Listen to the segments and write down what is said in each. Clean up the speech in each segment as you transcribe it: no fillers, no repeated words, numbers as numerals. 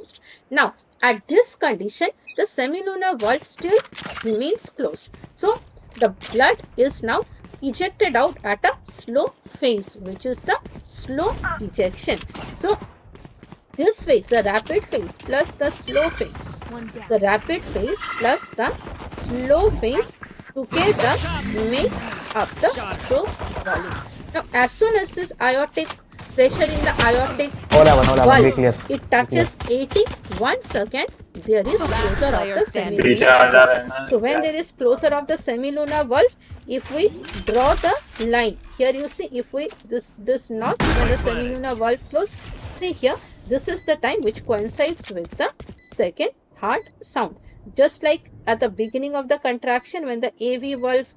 closed. Now, at this condition, the semilunar valve still remains closed. So, the blood is now ejected out at a slow phase, which is the slow ejection. So, this phase, the rapid phase plus the slow phase, the rapid phase plus the slow phase together makes up the stroke volume. Now, as soon as this aortic pressure in the aortic valve, it touches 80, once again there is closure of the semilunar valve. So when there is closure of the semilunar valve, if we draw the line, here you see, if we this notch when the semilunar valve closed, see here, this is the time which coincides with the second heart sound. Just like at the beginning of the contraction, when the AV valve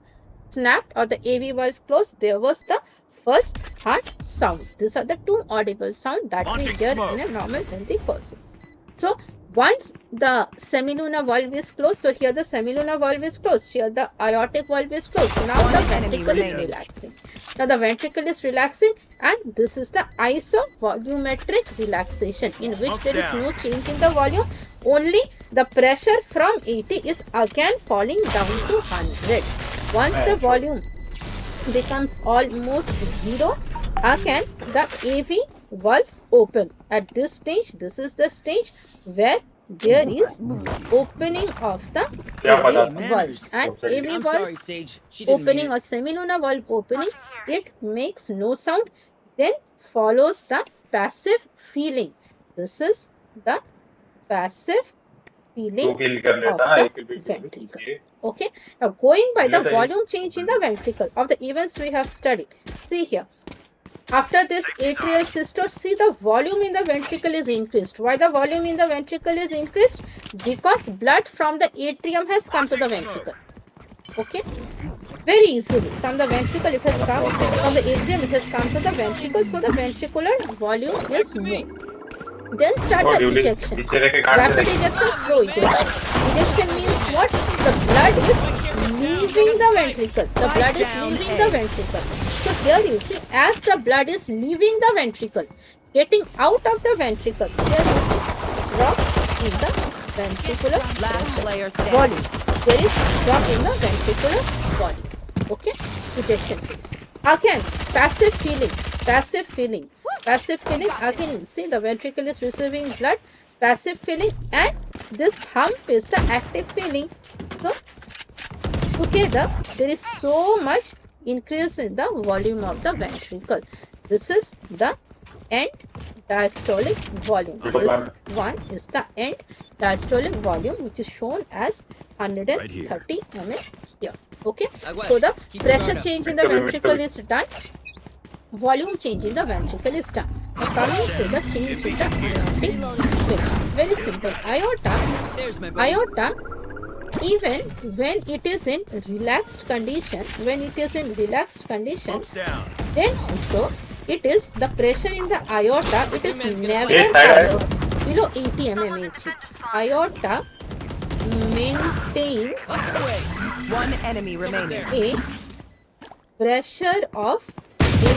snapped or the AV valve closed, there was the first heart sound. These are the two audible sound that we hear in a normal healthy person. So once the semilunar valve is closed, so here the semilunar valve is closed, here the aortic valve is closed. Now the ventricle is relaxing. Now the ventricle is relaxing, and this is the isovolumetric relaxation, in which there is no change in the volume. Only the pressure from 80 is again falling down to 100. Once the volume becomes almost zero, again the AV valves open. At this stage, this is the stage where there is opening of the AV valves, and AV valves opening or semilunar valve opening, it makes no sound, then follows the passive feeling. This is the passive feeling of the ventricle. Okay, now going by the volume change in the ventricle of the events we have studied, see here, after this atrial systole, see the volume in the ventricle is increased. Why the volume in the ventricle is increased? Because blood from the atrium has come to the ventricle. Okay, very easily from the ventricle it has come, from the atrium it has come to the ventricle, so the ventricular volume is more. Then start the ejection. Rapid ejection, slow ejection. Ejection means what? The blood is leaving the ventricle. The blood is leaving the ventricle. So here you see, as the blood is leaving the ventricle, getting out of the ventricle, here you see drop in the ventricular pressure volume. There is drop in the ventricular volume. Okay, ejection phase. Again, passive feeling. Passive feeling. Passive feeling, again you see the ventricle is receiving blood, passive feeling, and this hump is the active feeling. So together there is so much increase in the volume of the ventricle. This is the end diastolic volume. This one is the end diastolic volume, which is shown as 130 mm here. Okay, so the pressure change in the ventricle is done. Volume change in the ventricle is done. Now coming to the change in the aortic pressure. Very simple. Aorta, even when it is in relaxed condition, then also it is the pressure in the aorta, it is never higher below 80 mmHg. Aorta maintains a pressure of 80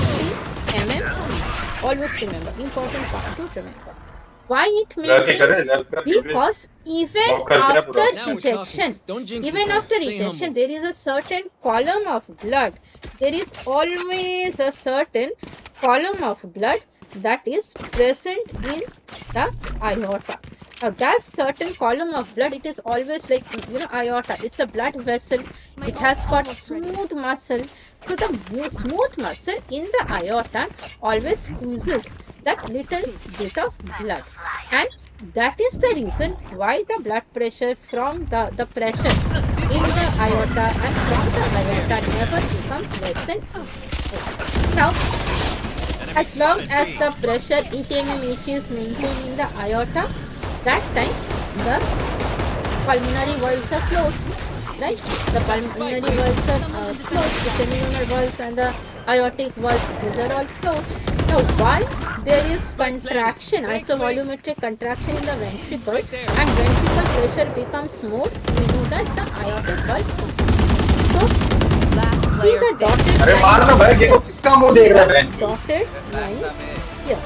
mm. Always remember, important part to remember. Why it maintains? Because even after ejection, there is a certain column of blood. There is always a certain column of blood that is present in the aorta. Now that certain column of blood, it is always like, aorta, it's a blood vessel, it has got smooth muscle. So the smooth muscle in the aorta always squeezes that little bit of blood, and that is the reason why the blood pressure from the pressure in the aorta and from the aorta never becomes less than 80. Now, as long as the pressure 80 mmHg is maintained in the aorta, that time the pulmonary valves are closed, right? The pulmonary valves are closed, the semilunar valves and the aortic valves, these are all closed. Now once there is contraction, isovolumetric contraction in the ventricle, and ventricle pressure becomes more, we know that the aortic valve opens. So see the dotted lines here.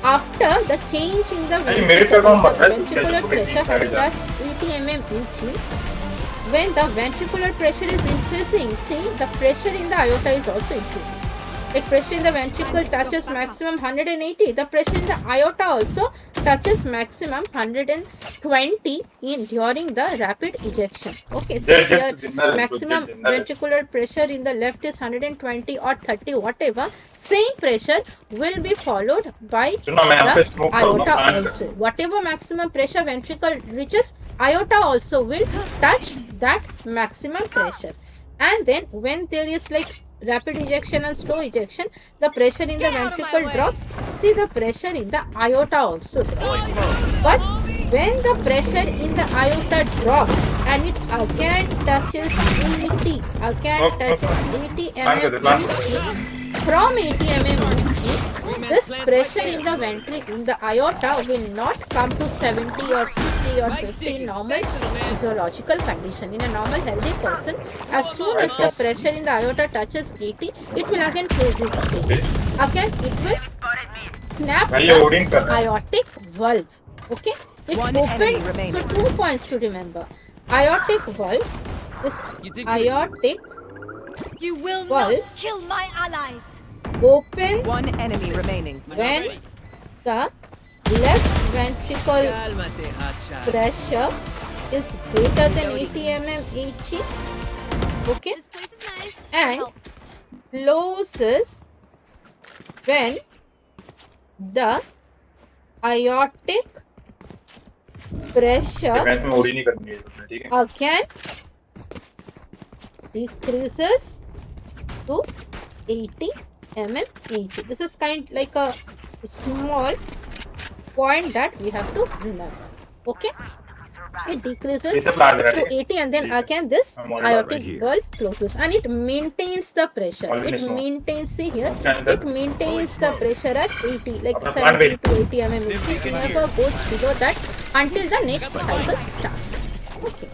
After the change in the नहीं मेरे पे कौन मत रहा है ventricular pressure has touched 80 mm. When the ventricular pressure is increasing, see the pressure in the aorta is also increasing. The pressure in the ventricle touches maximum 180. The pressure in the aorta also touches maximum 120 in during the rapid ejection. Okay, so here maximum ventricular pressure in the left is 120 or 30, whatever. Same pressure will be followed by the aorta also. Whatever maximum pressure ventricle reaches, aorta also will touch that maximum pressure. And then when there is like rapid ejection and slow ejection, the pressure in the ventricle drops. See, the pressure in the aorta also drops. But when the pressure in the aorta drops and it again touches 80, mm from 80 mm, this pressure in the ventricle, in the aorta will not come to 70 or 60 or 50 in normal physiological condition. In a normal healthy person, as soon as the pressure in the aorta touches 80, it will again close its plate. Again, it will snap the aortic valve. Okay, it opened. So 2 points to remember. Aortic valve. This aortic You will valve not kill my allies. opens One enemy remaining. when the left ventricle pressure is greater than 80 mm. Okay, This place is nice. and Help. closes when the aortic pressure defence में OD नहीं करनी है ठीक है again decreases to 80 mm each. This is kind like a small point that we have to remember. Okay, it decreases to 80 and then again this aortic valve closes and it maintains the pressure. It maintains, see here, it maintains the pressure at 80, like 70 to 80 mm each. It never goes below that until the next cycle starts. Okay.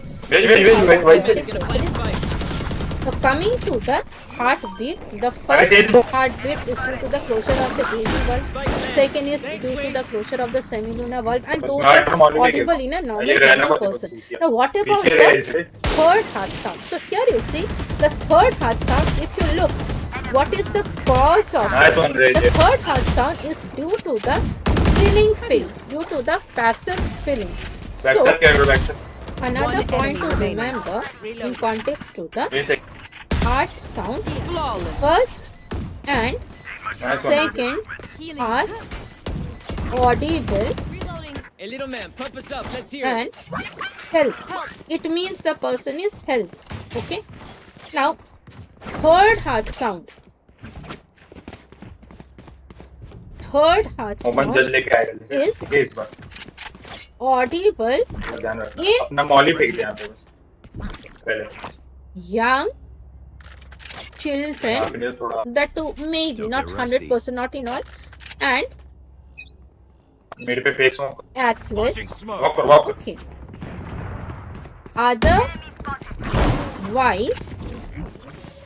So coming to the heartbeat, the first heartbeat is due to the closure of the AV valve, second is due to the closure of the semilunar valve, and those are audible in a normal healthy person. Now what about the third heart sound? So here you see the third heart sound. If you look, what is the cause of it? The third heart sound is due to the filling phase, due to the passive filling. So another point to remember in context to the heart sound, first and second are audible Reloading. Hey, little man, pump us up. Let's hear and it. healthy. It means the person is healthy. Okay. Now, third heart sound. Third heart sound is audible अपना Molly फेंक दे यहाँ पे बस पहले young children, that too maybe not 100%, not in all, and मेरे पे face में athletes. Walk कर Okay. Otherwise,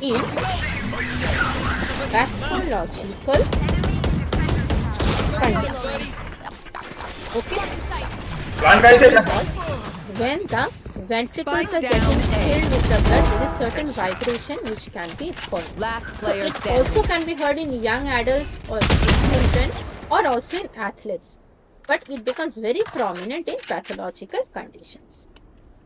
in pathological conditions. Okay. Plan कैसे Because when the ventricles are getting filled with the blood, there is certain vibration which can be heard. Last So player it standing. also can be heard in young adults or children or also in athletes. But it becomes very prominent in pathological conditions.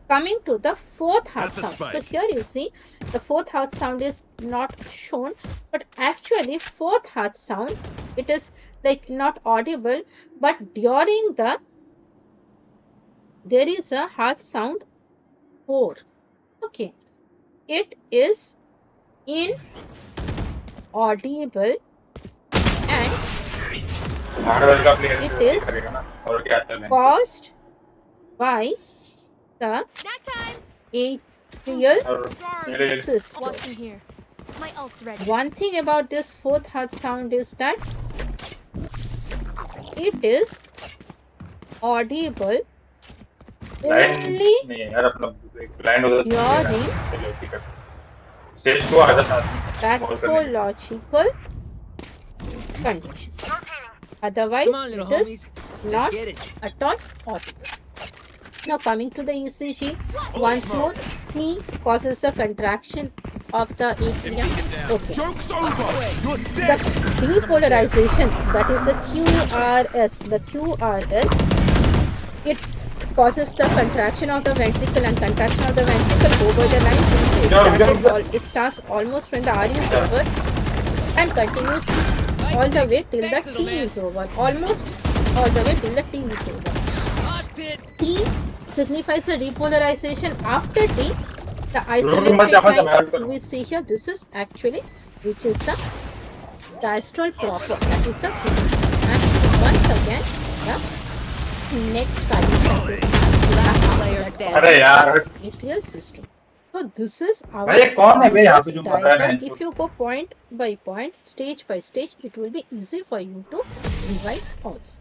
Coming to the fourth heart sound. So here you see the fourth heart sound is not shown, but actually fourth heart sound, it is like not audible, but during the there is a heart sound 4. Okay, it is inaudible and it is caused by the Snack time. atrial system. Watching here. My ult's ready. One thing about this fourth heart sound is that it is audible only during pathological conditions. Otherwise, Come on, little it is homies. not Let's get it. at all possible. Now coming to the ECG, once more, P causes the contraction of the atrium. Okay. Joke's over. You're The dead. depolarization, that is the QRS, it causes the contraction of the ventricle and contraction of the ventricle over the line since it starts almost when the R is over and continues all the way till the T is over, almost all the way till the T is over. Mosh pit. T signifies the repolarization after T. The Mach isoelectric einfach line weiter. we see here, this is actually which is the diastole proper, that is the P. And once again, the next cardiac cycle starts. अरे यार Atrial system. So this is our भाई ये कौन है भाई यहाँ पे this जो कर रहा है diagram. बहन If you go point by point, stage by stage, it will be easy for you to revise also.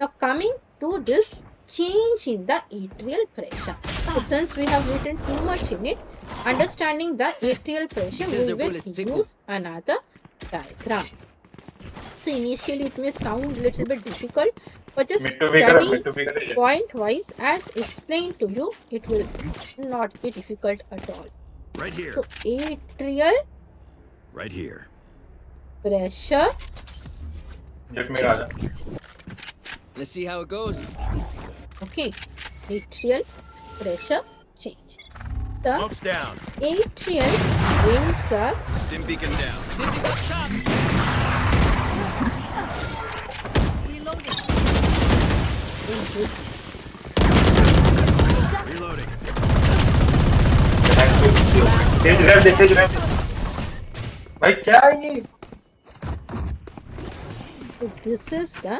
Now coming to this change in the atrial pressure. So since we have written too much in it, understanding the atrial pressure, we Scissor will bullets tickle. use another diagram. So initially it may sound a little bit difficult, but just मिट्टू भी study करे point wise as explained to you, it will not be difficult at all. Right here. So atrial Right here. pressure एक मेरा आजा Let's see how it goes. okay, atrial pressure change. The Smoke's down. atrial veins are Stim beacon down. Dizzy's up top. Reloading. in this Reloading. तेज रह भाई क्या है ये so this is the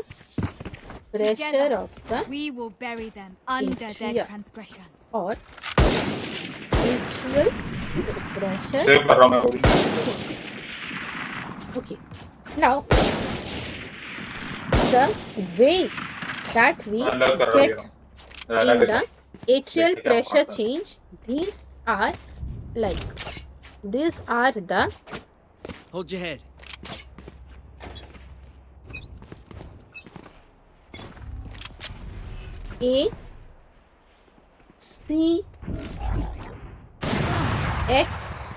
pressure Together, of the we will bury them under their Atria. transgressions. or atrial pressure. Save कर रहा हूँ मैं Okay, now the waves that we अंदर कर रहा get हूँ in the atrial देखते क्या pressure होता है। change, these are like, these are the Hold your head. A, C, X.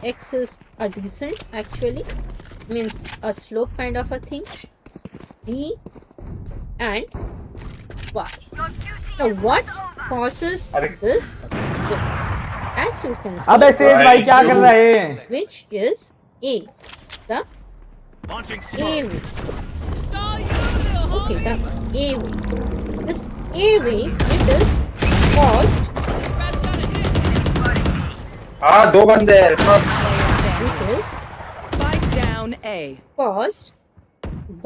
X is a descent actually, means a slope kind of a thing. B and Y. Now what causes this difference? As you can अबे see, says भाई क्या कर रहा है? which is A, the Launching A smoke. wave. It's all you, little Okay, homie. the A wave. This A wave, it is caused, That's gotta hit. हाँ दो बंदे हैं it is Spike down A. caused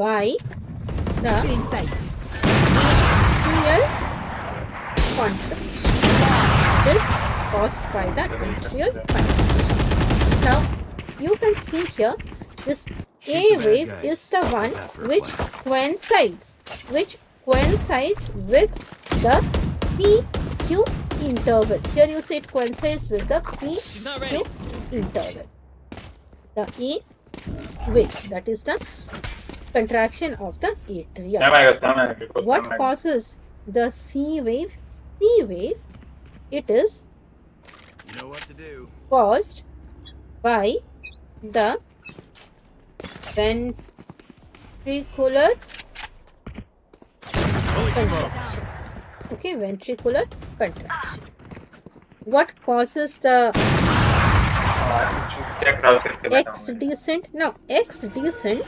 by the In sight. atrial contraction. It is caused by the atrial contraction. Now, you can see here, this A wave is the one which coincides with the PQ interval. Here you say it coincides with the She's not ready. PQ interval. The A wave, that is the contraction of the atrium. क्या मैं करता हूँ What causes the C wave? C wave, it is You know what to do. caused by the ventricular Holy smoke. contraction. Okay, ventricular contraction. What causes the check डाल करके बैठा X हूँ descent? No, X descent,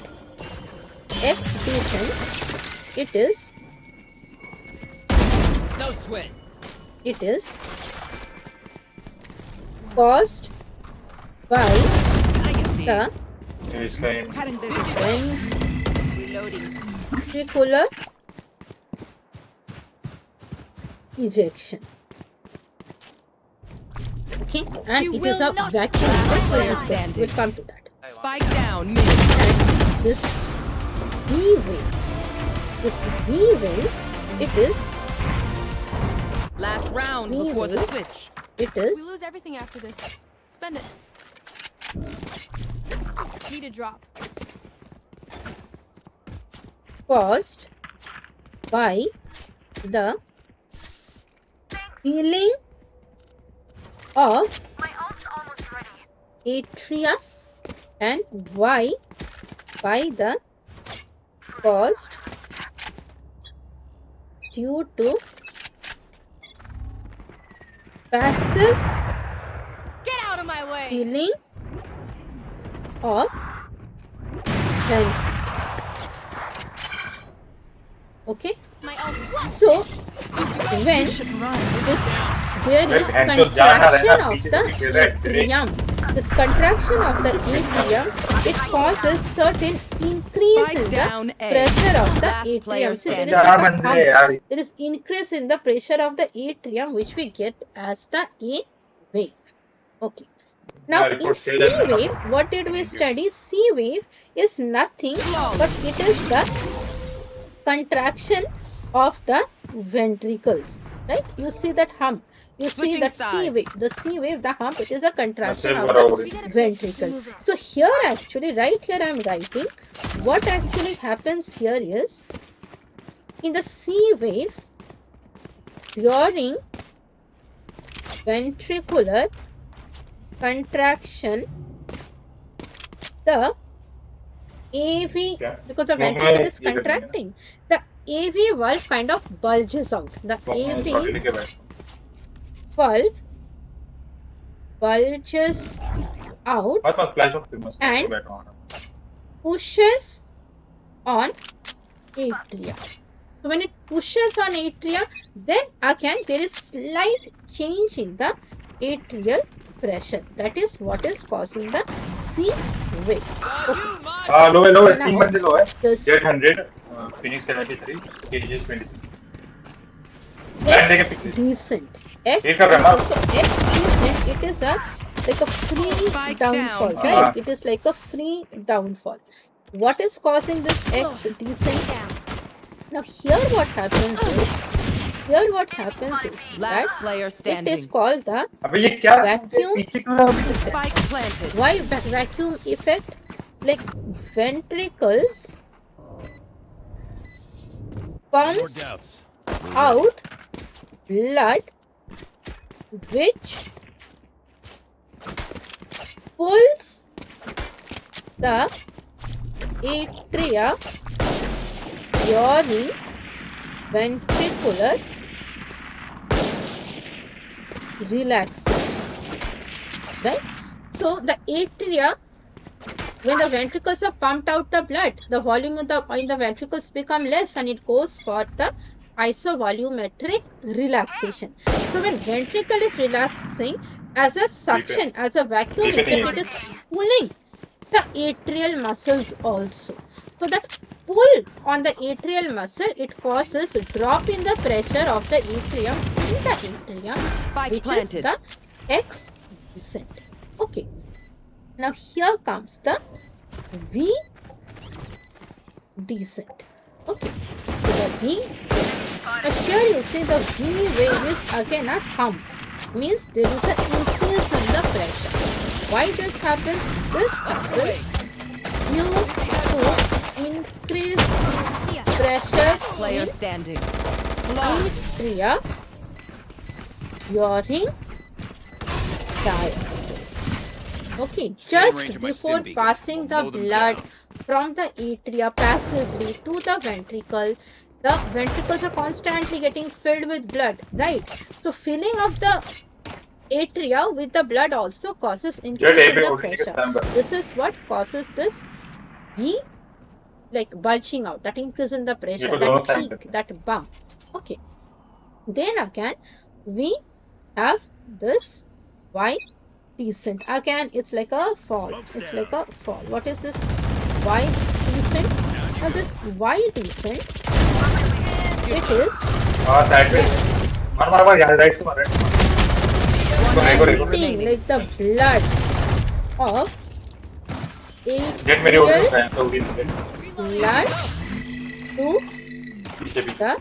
it is No sweat. caused by I get the. the मैं इसका ये Cutting the Reloading. ventricular ejection. Okay, and You it is will a not vacuum pass effect. my standing. We'll come to that. Spike down mid. And this V wave, it is Last round Me before the wait. switch. it We is lose everything after this. Spend it. Need a drop. caused by the filling of atria, and Y by the caused due to passive Get out of my way! filling of ventricles. Okay, My ult. so when Should run. there is contraction of the atrium, this contraction of the atrium, it causes certain increase in Spike the down A. pressure of the Last player atrium. See, there is standing. like a hump. There is increase in the pressure of the atrium, which we get as the A wave. Okay. Now in C wave, what did we study? C wave is nothing but it is the contraction of the ventricles, right? You see that hump. You see Switching that C sides. wave. The C wave, the hump, it is a contraction of बराबर the है। ventricle. So here actually, right here I am writing, what actually happens here is, in the C wave, during ventricular contraction, the AV, क्या? because the मैं ventricle is ये कर दूंगा। contracting, the AV valve kind of bulges out. The AV पकड़ के बैठ। valve bulges out मत flash मत मत And- बैठो आना। pushes on atria. So when it pushes on atria, then again there is slight change in the atrial pressure. That is what is causing the C wave. Okay. लो है Now, 3 बंदे लो है। this 800 Phoenix 73 केजेस 26। Land take a X picture. decent. X Take a is remark. also X decent. It is a like a free Spike downfall, down. right? It is like a free downfall. What is causing this X decent? Now here what happens is Last that player it is standing. called the अबे ये क्या Vacuum. पीछे क्यों रहा है? Spike planted. why vacuum effect. Like ventricles More pumps doubts. out blood which pulls the atria during ventricular relaxation, right? So the atria, when the ventricles are pumped out the blood, the volume in the ventricles become less and it goes for the isovolumetric relaxation. So when ventricle is relaxing, as a suction, as a vacuum effect, it is pulling the atrial muscles also. So that pull on the atrial muscle, it causes a drop in the pressure of the atrium in the atrium, Spike which planted. is the X descent. Okay. Now here comes the V descent. Okay. So the V. Now here you see the V wave is again a hump. Means there is an increase in the pressure. Why this happens? This happens due to increased pressure Player in standing. atria during diastole. Okay, just range of my before stim beacon. passing the Mow them blood down. from the atria passively to the ventricles are constantly getting filled with blood, right? So filling of the atria with the blood also causes increase in the pressure. This is what causes this V, like bulging out, that increase in the pressure, Yeah, that but peak, that bump. Okay. Then again, we have this Y descent. Again, it's like a fall. It's like a fall. What is this Y descent? Now this Y descent, it is हाँ side पे मार यार right से मार right emptying like the blood of jet मेरे ऊपर atrial है तो भी नहीं blood to पीछे भी the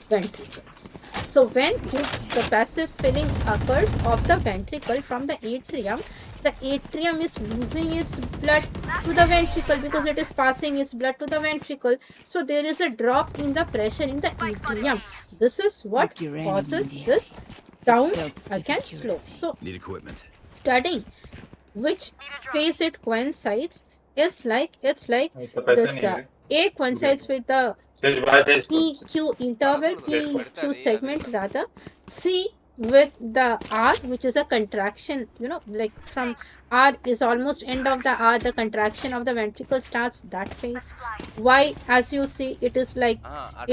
ventricles. So when the passive filling occurs of the ventricle from the atrium, the atrium is losing its blood to the ventricle because it is passing its blood to the ventricle. So there is a drop in the pressure in the atrium. This is what Like your enemy, causes India. this down helps with again slope. accuracy. So Need equipment. studying which phase it coincides is like it's like It's a person this here. A coincides with the Just why this PQ interval, PQ segment rather. C with the R, which is a contraction, like from R is almost end of the R, the contraction of the ventricle starts that phase. Y, as you see, it is like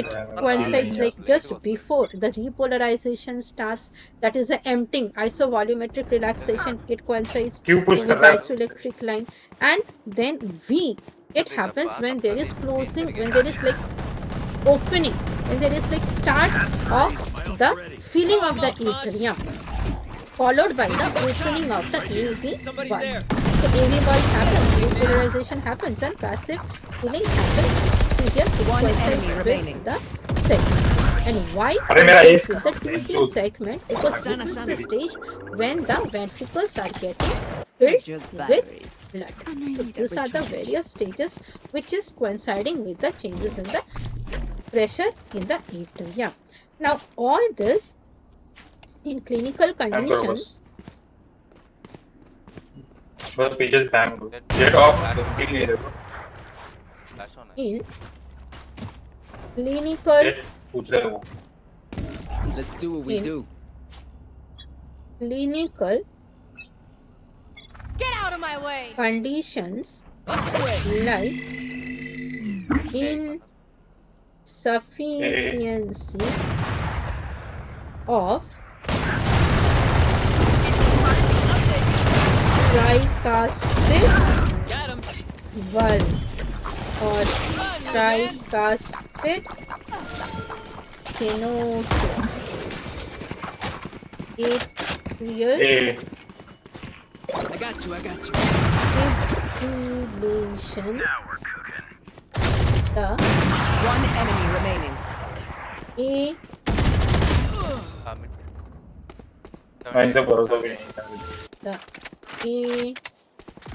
it coincides like just before the repolarization starts, that is the emptying, isovolumetric relaxation, it coincides Q push with कर the रहा है. isoelectric line. And then V, it happens when there is closing, when there is like opening, when there is like start of the filling of the atrium followed by the opening of the AV Somebody's valve. there. So AV valve happens, repolarization happens, and passive filling happens. So here it One enemy coincides remaining. with the segment. And why अरे मेरा coincides ace with the कहाँ? 2K segment? Because this is the stage when the ventricles are getting filled Just with batteries. blood. And I So need a these are the recharge. various stages which is coinciding with the changes in the pressure in the atrium. Now all this in clinical conditions, बस pages bang दो. Get off. ठीक नहीं देखो. in clinical Get पूछ रहे हो. Let's do what we In- do. clinical Get out of my way! conditions like insufficiency of tricuspid Got him. valve or tricuspid stenosis, atrial A I got you. fibrillation, the One enemy remaining. A मैं इनसे भरोसा भी नहीं करता. the A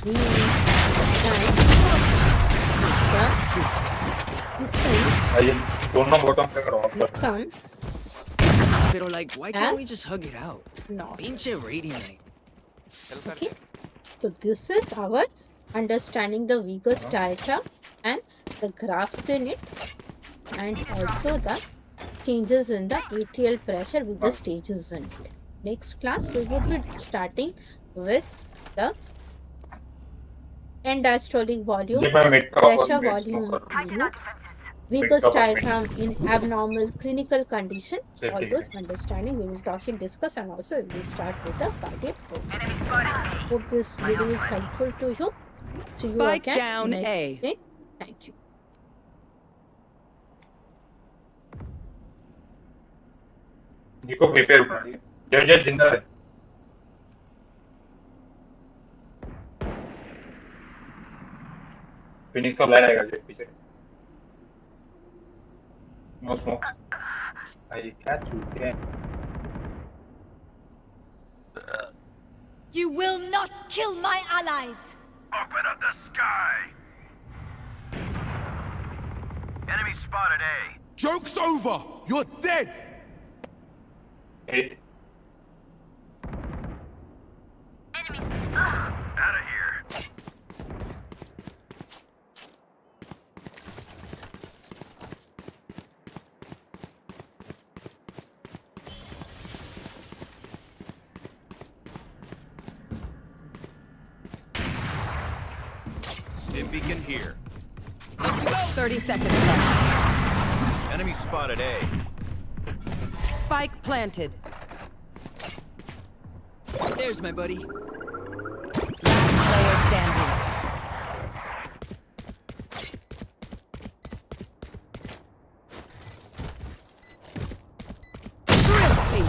B and the essence आइए दोनों bottom पे करो. become Pero like, why can't we just hug it out? not. Pinche radiant. Okay, so this is our understanding the Vegas diagram and the graphs in it, and also the changes in the atrial pressure with the stages in it. Next class we will be starting with the end diastolic volume, ये मैं mid का pressure और base volume का loops, Vegas diagram in abnormal clinical condition. Safety All those understanding we will talk and discuss, and also we will start with the cardiac program. Hope this video is helpful to you. See you Spike again down next A. day. Thank you. देखो prepare होना है. जज जिंदा है. Finish का plan आएगा जो पीछे. No smoke. I catch you. Damn. You will not kill my allies! Open up the sky! Enemy spotted A. Joke's over! You're dead! Hit. Out of here. Stim beacon here. 30 seconds left. Enemy spotted A. Spike planted. There's my buddy. Player standing. Crispy.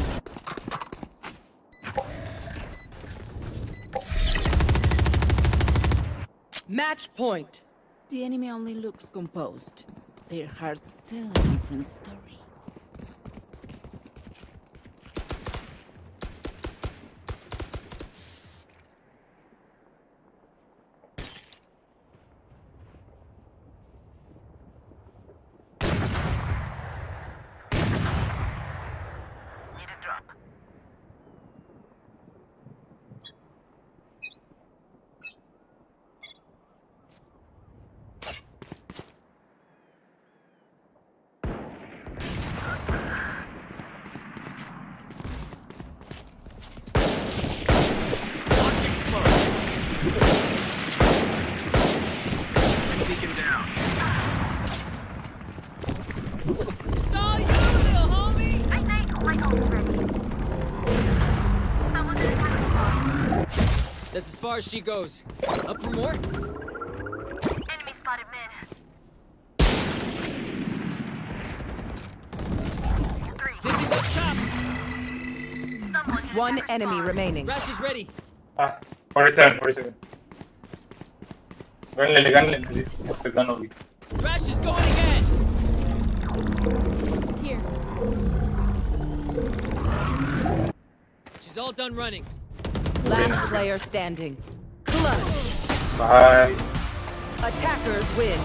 Match point. The enemy only looks composed. Their hearts tell a different story. That's as far as she goes. Up for more? Enemy spotted mid. 3. Dizzy's up top. Someone hit One attacker enemy spawn. remaining. Rash is ready. 47, 47. Gun le. Okay, gun only. Rash is going again. Here. She's all done running. Last player standing. Clutch. Bye. Attackers win.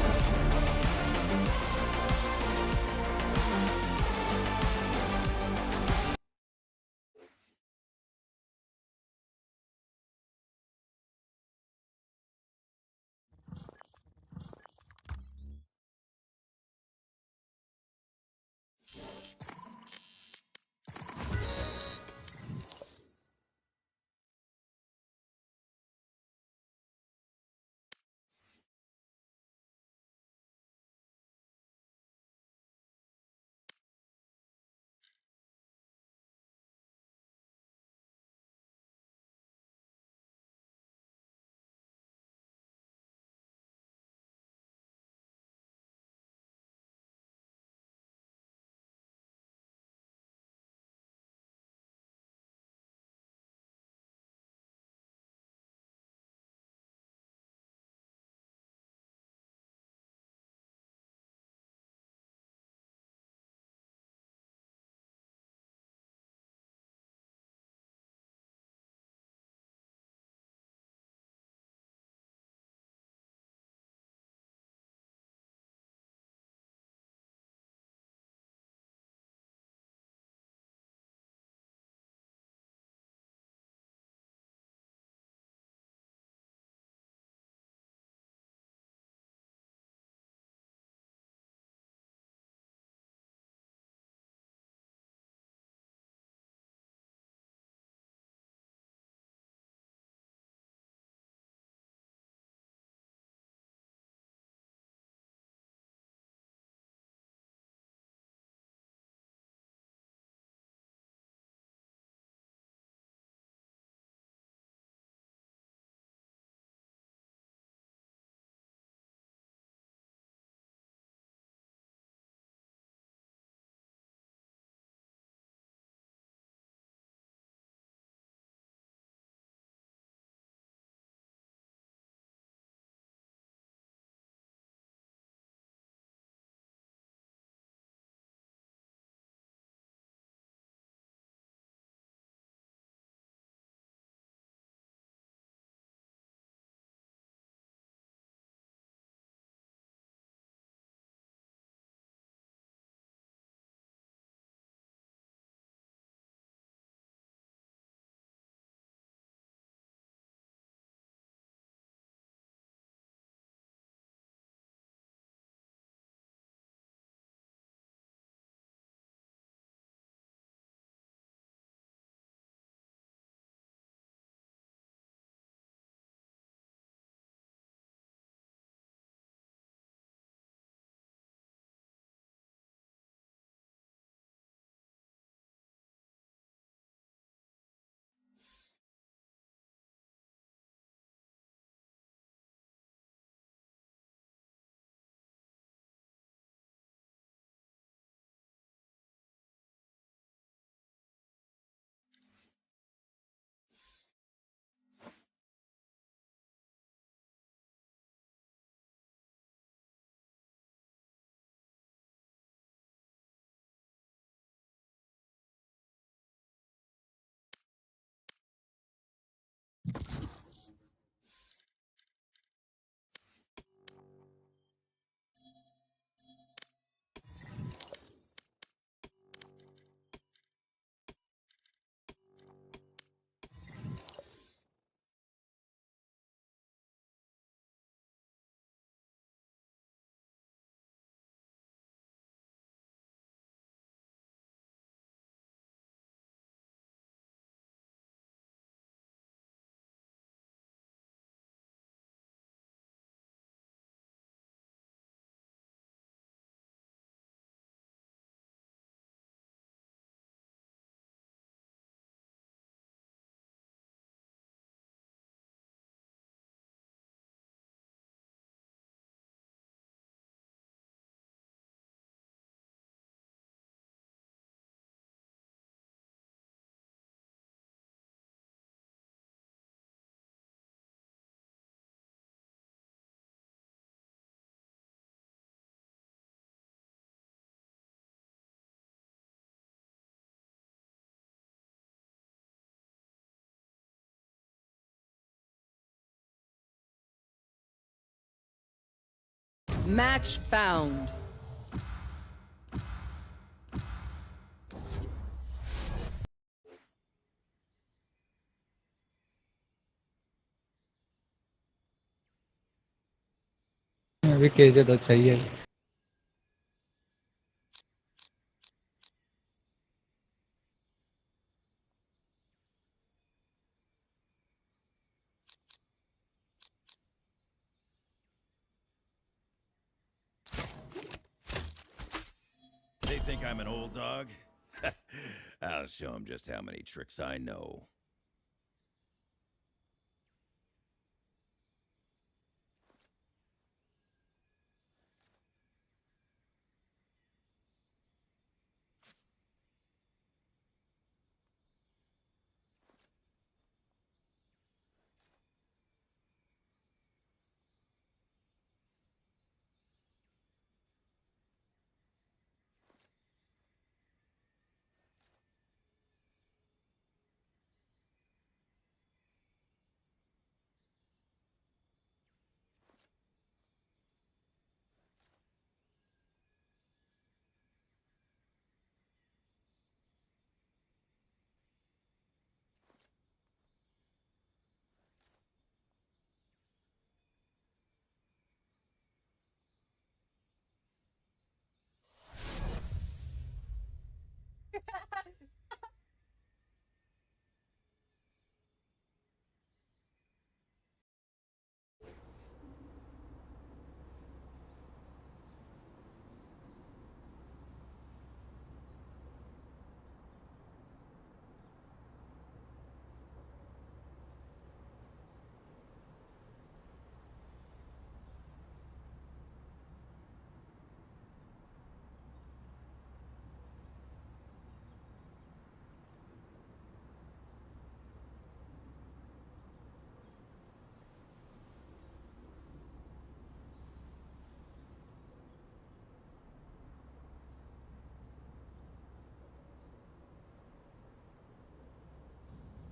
Match found. अभी KJ तो चाहिए. They think I'm an old dog? I'll show them just how many tricks I know.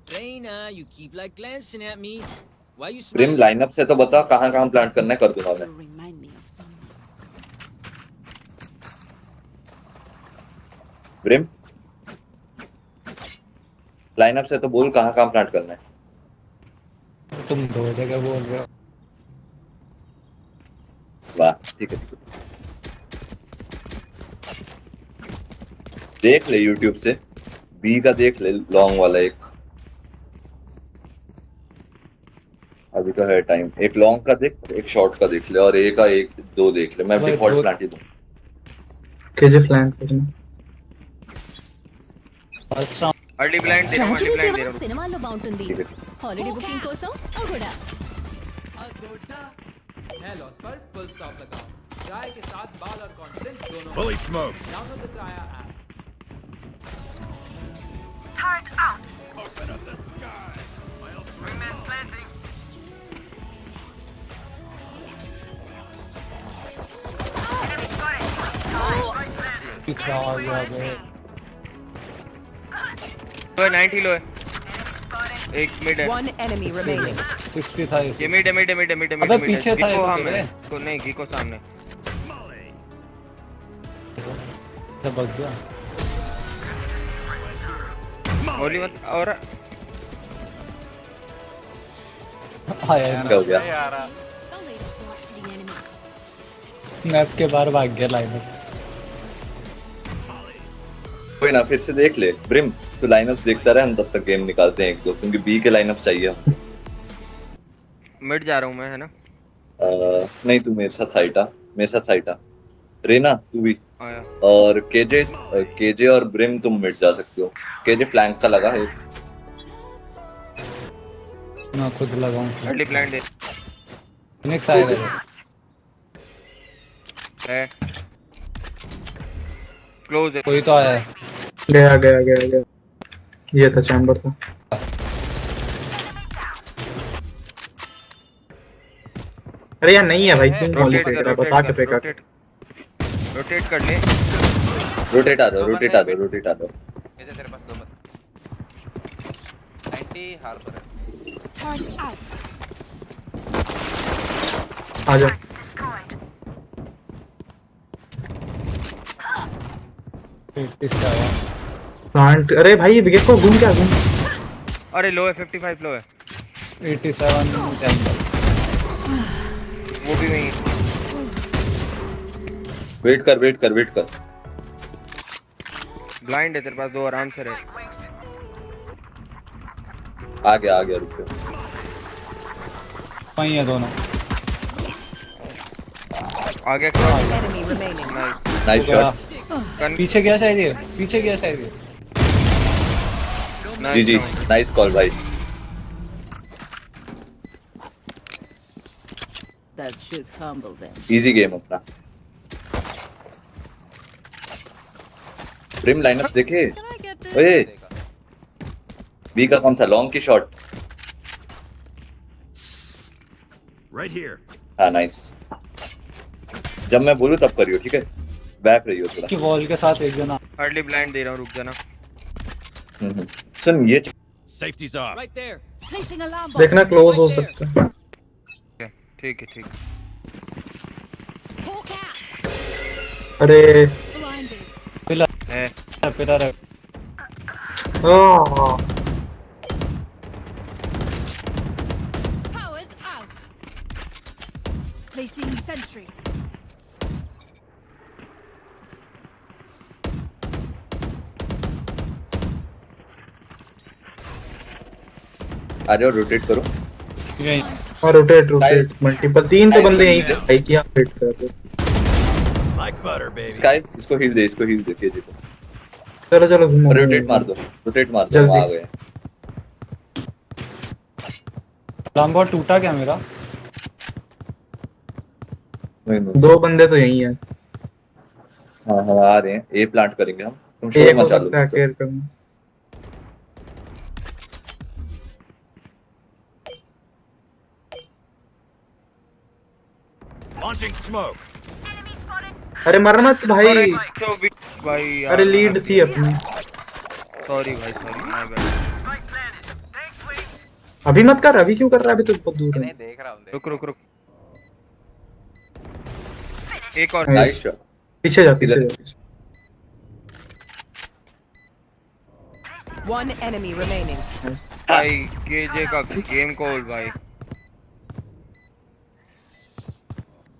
Reina, you keep like glancing at me. Why you Prem smiling? Lineup से तो बता कहाँ कहाँ plant करना है, कर दूंगा मैं. You remind me of someone. Prem lineup से तो बोल कहाँ कहाँ प्लांट करना है. तुम दो जगह बोल रहे हो. वाह ठीक है. देख ले यूट्यूब से बी का देख ले लॉन्ग वाला एक. अभी तो है टाइम. एक लॉन्ग का देख, एक शॉर्ट का देख ले और ए का एक दो देख ले. मैं भाई, डिफॉल्ट दो- प्लांट ही दूं. केजे फ्लैंक करना. फर्स्ट राउंड अर्ली ब्लाइंड दे रहा हूं, अर्ली ब्लाइंड दे रहा हूं. సినిమాల్లో బాగుంటుంది ठीक है. హాలిడే బుకింగ్ కోసం అగోడా है लॉस पर फुल स्टॉप लगाओ. चाय के साथ बाल और कॉन्फिडेंस दोनों. Fully smoked. डाउनलोड द क्राया app. Turret out. Open up the sky. Wingman's planting. Enemy spotted. Right planting. पीछे आ गया बे. लो 90 लो है. Enemy spotted. एक मिड है. One enemy remaining. 60 था ये मिड है, मिड है, मिड है, मिड है, मिड अबे है, मिड है. पीछे था गिको ये हाँ तो में. तेरे. को नहीं गिको सामने. सब बग गया. गोली मत और आया क्या हो गया. मैप के बाहर भाग गया लाइनअप. कोई ना, फिर से देख ले. ब्रिम तो लाइनअप देखता रहे, हम तब तक गेम निकालते हैं एक दो, क्योंकि बी के लाइनअप चाहिए हमको. मिड जा रहा हूं मैं, है ना. नहीं तू मेरे साथ साइट आ, मेरे साथ साइट आ. रेना तू भी. आया. और केजे और ब्रिम तुम मिड जा सकते हो. केजे फ्लैंक का लगा है. मैं खुद लगाऊं. अर्ली ब्लाइंड दे नेक्स्ट आएगा. है. क्लोज है. कोई तो आया है. गया. ये था चैम्बर था. अरे यार नहीं है भाई, क्यों मॉली रोटेट फेंक कर, रहा है, बता के फेंका. रोटेट कर ले. रोटेट आ दो. कैसे तेरे पास दो मत. 90 हार्बर है. Turret out. आ जा. Destroyed. प्लांट। अरे भाई देखो घूम क्या घूम। अरे लो है 55 लो है 87 चैम्बर। वो भी वही है। वेट कर वेट कर वेट कर। ब्लाइंड है तेरे पास दो आराम से रहे आ गया रुक जा। वहीं है दोनों। आगे cross Enemy remaining. Nice nice गया। शॉट। पीछे गया शायद ये, पीछे गया शायद ये। जी नाइस कॉल भाई। That should humble them. Easy game अपना। प्रिम लाइनअप देखे? ओए बी का कौन सा लॉन्ग की शॉट? Right here. हाँ नाइस। जब मैं बोलूँ तब करियो ठीक है। बैक रहियो थोड़ा। कि वॉल के साथ एक जना। हार्डली ब्लाइंड दे रहा हूँ रुक जाना सुन ये Safety's off. Right there Placing alarm bomb. देखना क्लोज हो सकता है। ठीक है Hawk out. अरे Blinded. पिलर है पिलर है। Powers out. Placing sentry. आ जाओ रोटेट करो। यहीं हाँ रोटेट मल्टीपल। 3 तो बंदे यहीं थे भाई किया हिट कर दो। Like butter, baby. स्काई इसको हील दे ये देखो। चलो घूमो। रोटेट मार दो जल्दी। आ गए। अलार्म बॉट टूटा क्या मेरा? दो बंदे तो यहीं हैं। हाँ आ रहे हैं। ए प्लांट करेंगे हम। तुम शोर एक हो मत चालू सकता है केयर करना। Launching smoke. अरे मरना मत भाई। तो भी भाई यार अरे लीड थी अपनी। सॉरी भाई सॉरी माय बैड अभी मत कर। अभी क्यों कर रहा है? अभी तो बहुत दूर है। रुक एक और नाइस शॉट। पीछे जा। One enemy remaining. भाई केजे का गेम कॉल भाई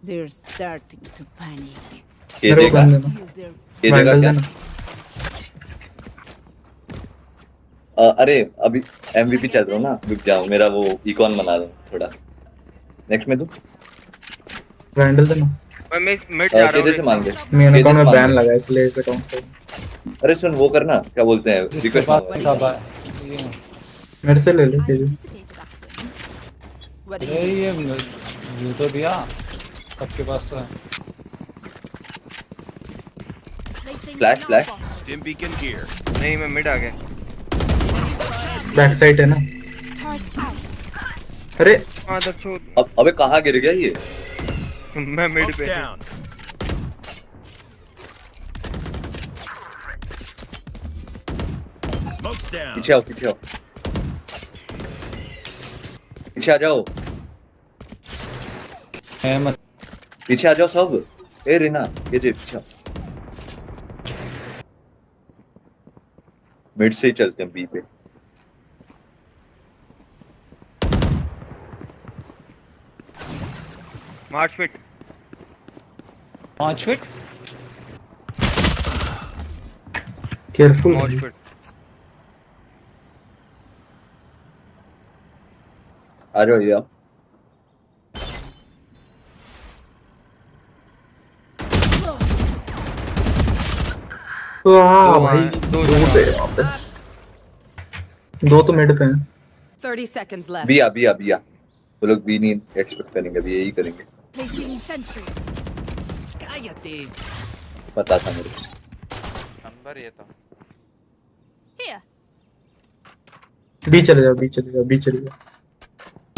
They're starting to panic. ये मेरे को देगा बंद देना। Feel their ये देगा बैंडल क्या? देना। अरे अभी एमवीपी चल रहा हूँ ना। रुक जाओ मेरा वो इकॉन बना दो थोड़ा। नेक्स्ट में दूं? बैंडल देना। मैं मिड जा रहा केजे से हूँ मांग दे। मेरे केजे अकाउंट से में मांग बैन दे। लगा है इसलिए इस अकाउंट से। अरे सुन वो करना क्या बोलते हैं जिसके रिक्वेस्ट पास मांगो। था ये मेरे से ले ले केजे। what do अरे you ये तो दिया सबके पास तो है। Placing Flash, alarm flash. bomb. Stim beacon here. नहीं मैं मिड आ गया बैक साइड है ना। Turret out. अरे हाँ दक्षो अबे कहाँ गिर गया ये? मैं मिड Smoke's पे down. Smoke's down. पीछे आओ पीछे आ जाओ। मैं मत पीछे आ जाओ सब। ए रीना ये दे पीछे आओ। मिड से ही चलते हैं बी पे। मार्च फिट 5 फीट। केयरफुल। मार्च फिट आ जाओ ये आओ। वाह दो भाई हैं, दो दो जगह। पे वहाँ पे। दो तो मिड पे हैं। 30 seconds left. बिया वो लोग बी नहीं एक्सपेक्ट करेंगे अभी यही करेंगे। Placing sentry. पता था मेरे को। नंबर ये था Here. बी चले जाओ।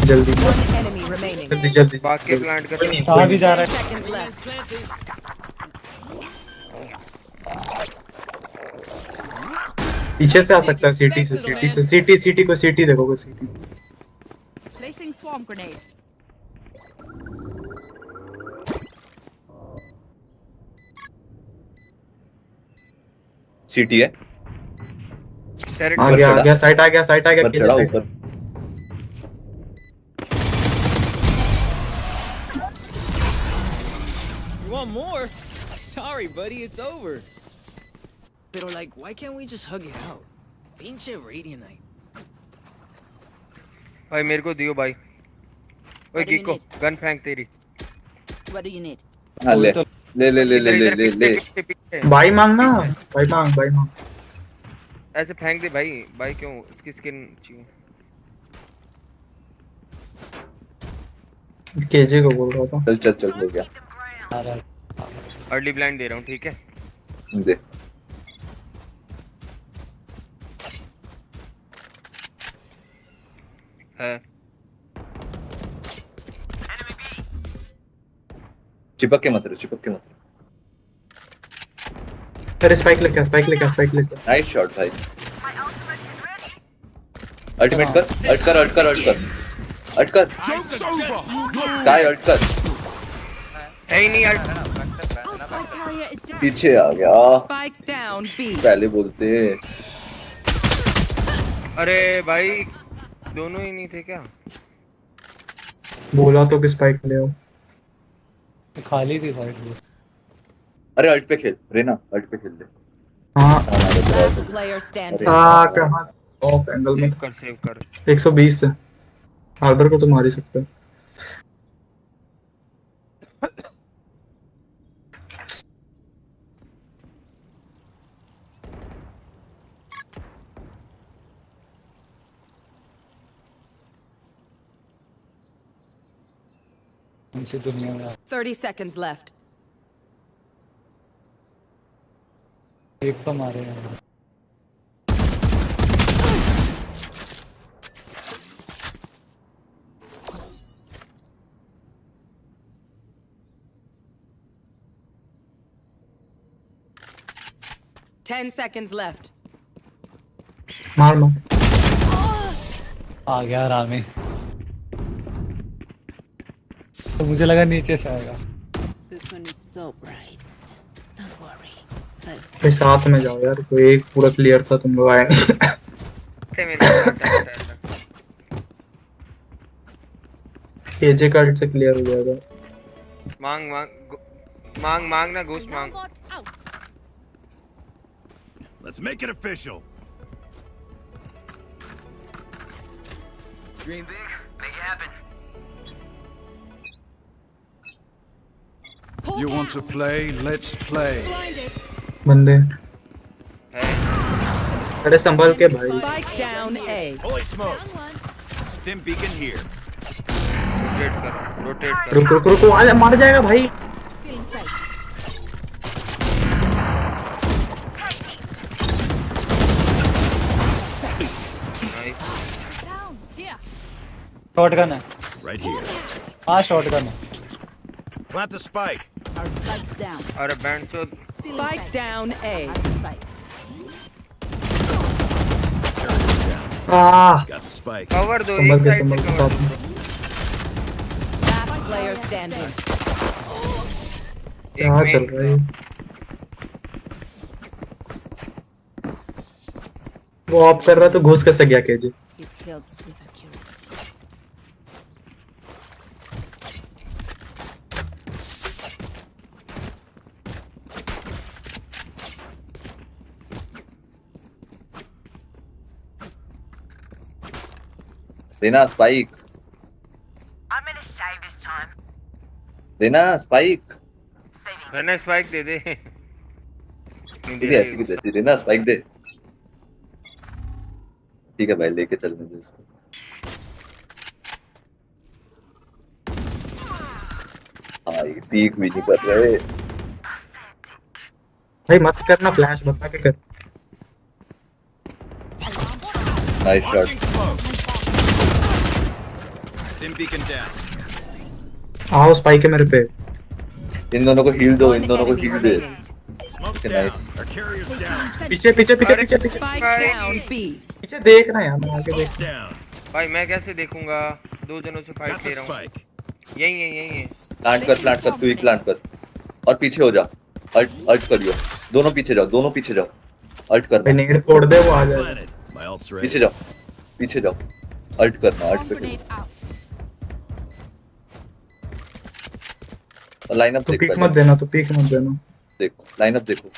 जल्दी One enemy remaining. जल्दी। बाकी प्लांट कर कहाँ भी जा रहा 10 है? seconds left. पीछे से आ सकता है सिटी से। सिटी को सिटी देखो सिटी। Placing swarm grenade. सीटी है। आ गया साइट आ गया ऊपर केजे चढ़ा साइट। ऊपर। You want more? Sorry, buddy, it's over. Pero like, why can't we just hug it out? Pinche Radianite. भाई मेरे को दियो भाई। ओए What do you गिको need? Gun फेंक तेरी। What do you need? हाँ ले ले ले ले ले इधर ले इधर ले ले। पीछे पीछे। भाई मांगना, भाई मांग। ऐसे फेंक दे भाई। भाई क्यों इसकी स्किन चाहिए। केजे को बोल रहा था। चल चल चल हो गया। अर्ली ब्लाइंड दे रहा हूँ ठीक है। दे। है चिपक के मत रहो। अरे स्पाइक लेके। नाइस शॉट भाई। अल्टीमेट कर। अटकर। स्काई अटकर। है ही नहीं यार। Spike carrier is down. पीछे आ गया। Spike down B. पहले बोलते। अरे भाई दोनों ही नहीं थे क्या। बोला तो कि स्पाइक ले आओ। खाली थी साइड। अरे अल्ट पे खेल रेना, अल्ट पे खेल ले। हाँ Last player standing. कहाँ ऑफ एंगल में सेव कर 120 से हार्बर को तो मार ही सकते हो। इनसे दुनिया में 30 seconds left. एक तो मारे हैं। Ten seconds left. मार आ गया रामी। तो मुझे लगा नीचे से आएगा। This one is so bright. Don't worry. भाई साथ में जाओ यार, कोई एक पूरा क्लियर था, तुम लोग आए नहीं। केजे कार्ड से क्लियर हो जाएगा। मांग ना घुस मांग। Bot out. Let's make it official. Dream big, make it happen. You want to play? Let's play. Blinded. बंदे अरे संभल के भाई। Spike down A. Holy smoke. Down one. Stim beacon here. Rotate कर। रुको आ मार जाएगा भाई। Down. Here. शॉटगन है। Right here. हाँ शॉटगन है। Plant the spike. Our spike's down. अरे बैंड चो। Spike down A. Spike. Got the spike. Cover दो संभल एक के साइड संभल से के कवर साथ दो। में। Last player standing. क्या चल रहा है? वो ऑफ कर रहा तो घुस कैसे गया KJ? It helps with accuracy. Reyna spike. I'm gonna save this time. Reyna spike. Saving. मैंने स्पाइक दे दे। ठीक है ऐसी की तैसी रेना स्पाइक दे। ठीक है भाई लेके चल मुझे इसको। हाँ ये पीक भी नहीं कर रहे। भाई मत करना, फ्लैश बता के कर। Nice shot. Stim beacon down. आओ स्पाइक है मेरे पे। इन दोनों को हील दो, इन One दोनों को enemy heal they. remaining. Smoke's Okay, down. nice. Our carrier's down. पीछे पीछे पीछे पीछे पीछे Spike down B. पीछे देखना यार, मैं आगे देख। Smoke's down. भाई मैं कैसे देखूंगा। दो जनों से फाइट Got ले the रहा हूँ। spike. यही है। प्लांट कर तू ही प्लांट कर। और पीछे हो जा। अल्ट करियो। दोनों पीछे जाओ। अल्ट करना, नेड फोड़ दे वो आ जाएगा। Planet. My ult's ready. पीछे जाओ, पीछे जाओ, अल्ट करना, अल्ट Bomb पे grenade out. लाइनअप तो देख पीक पहले, मत देना, तो पीक मत देना। देखो लाइनअप देखो,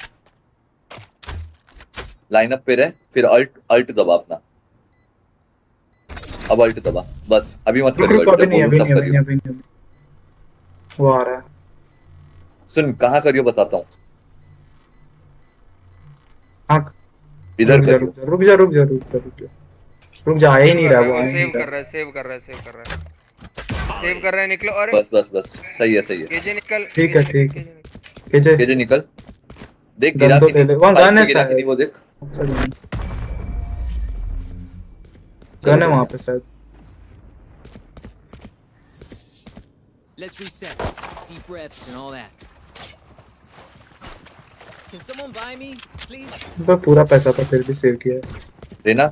लाइनअप पे रहे, फिर अल्ट अल्ट दबा अपना, अब अल्ट दबा, बस अभी मत रुक करियो रुक, अल्ट, अभी जब नहीं बोलूं अभी तब नहीं अभी करियो। नहीं अभी नहीं। वो आ रहा है। सुन कहाँ करियो बताता हूँ, हाँ इधर रुक जा करियो। रुक जा रुक जा रुक जा रुक जा रुक जा रुक जा, आ ही नहीं रहा वो, आ ही नहीं सेव कर रहा। रहा है, सेव कर रहा है, सेव कर रहा है, सेव कर रहा है। निकलो। अरे बस बस बस, सही है सही है। केजे निकल, ठीक है केजे निकल, ठीक है। केजे निकल। केजे केजे निकल, देख गन गिरा तो कि ले ले, नहीं, वहाँ स्पाइक गन पे है गिरा कि शायद। नहीं वो देख। अच्छा गन चलो है बढ़िया। वहाँ पे शायद। Let's reset. Deep breaths and all that. Can someone buy me, please? पर पूरा पैसा था फिर भी सेव किया है। रेना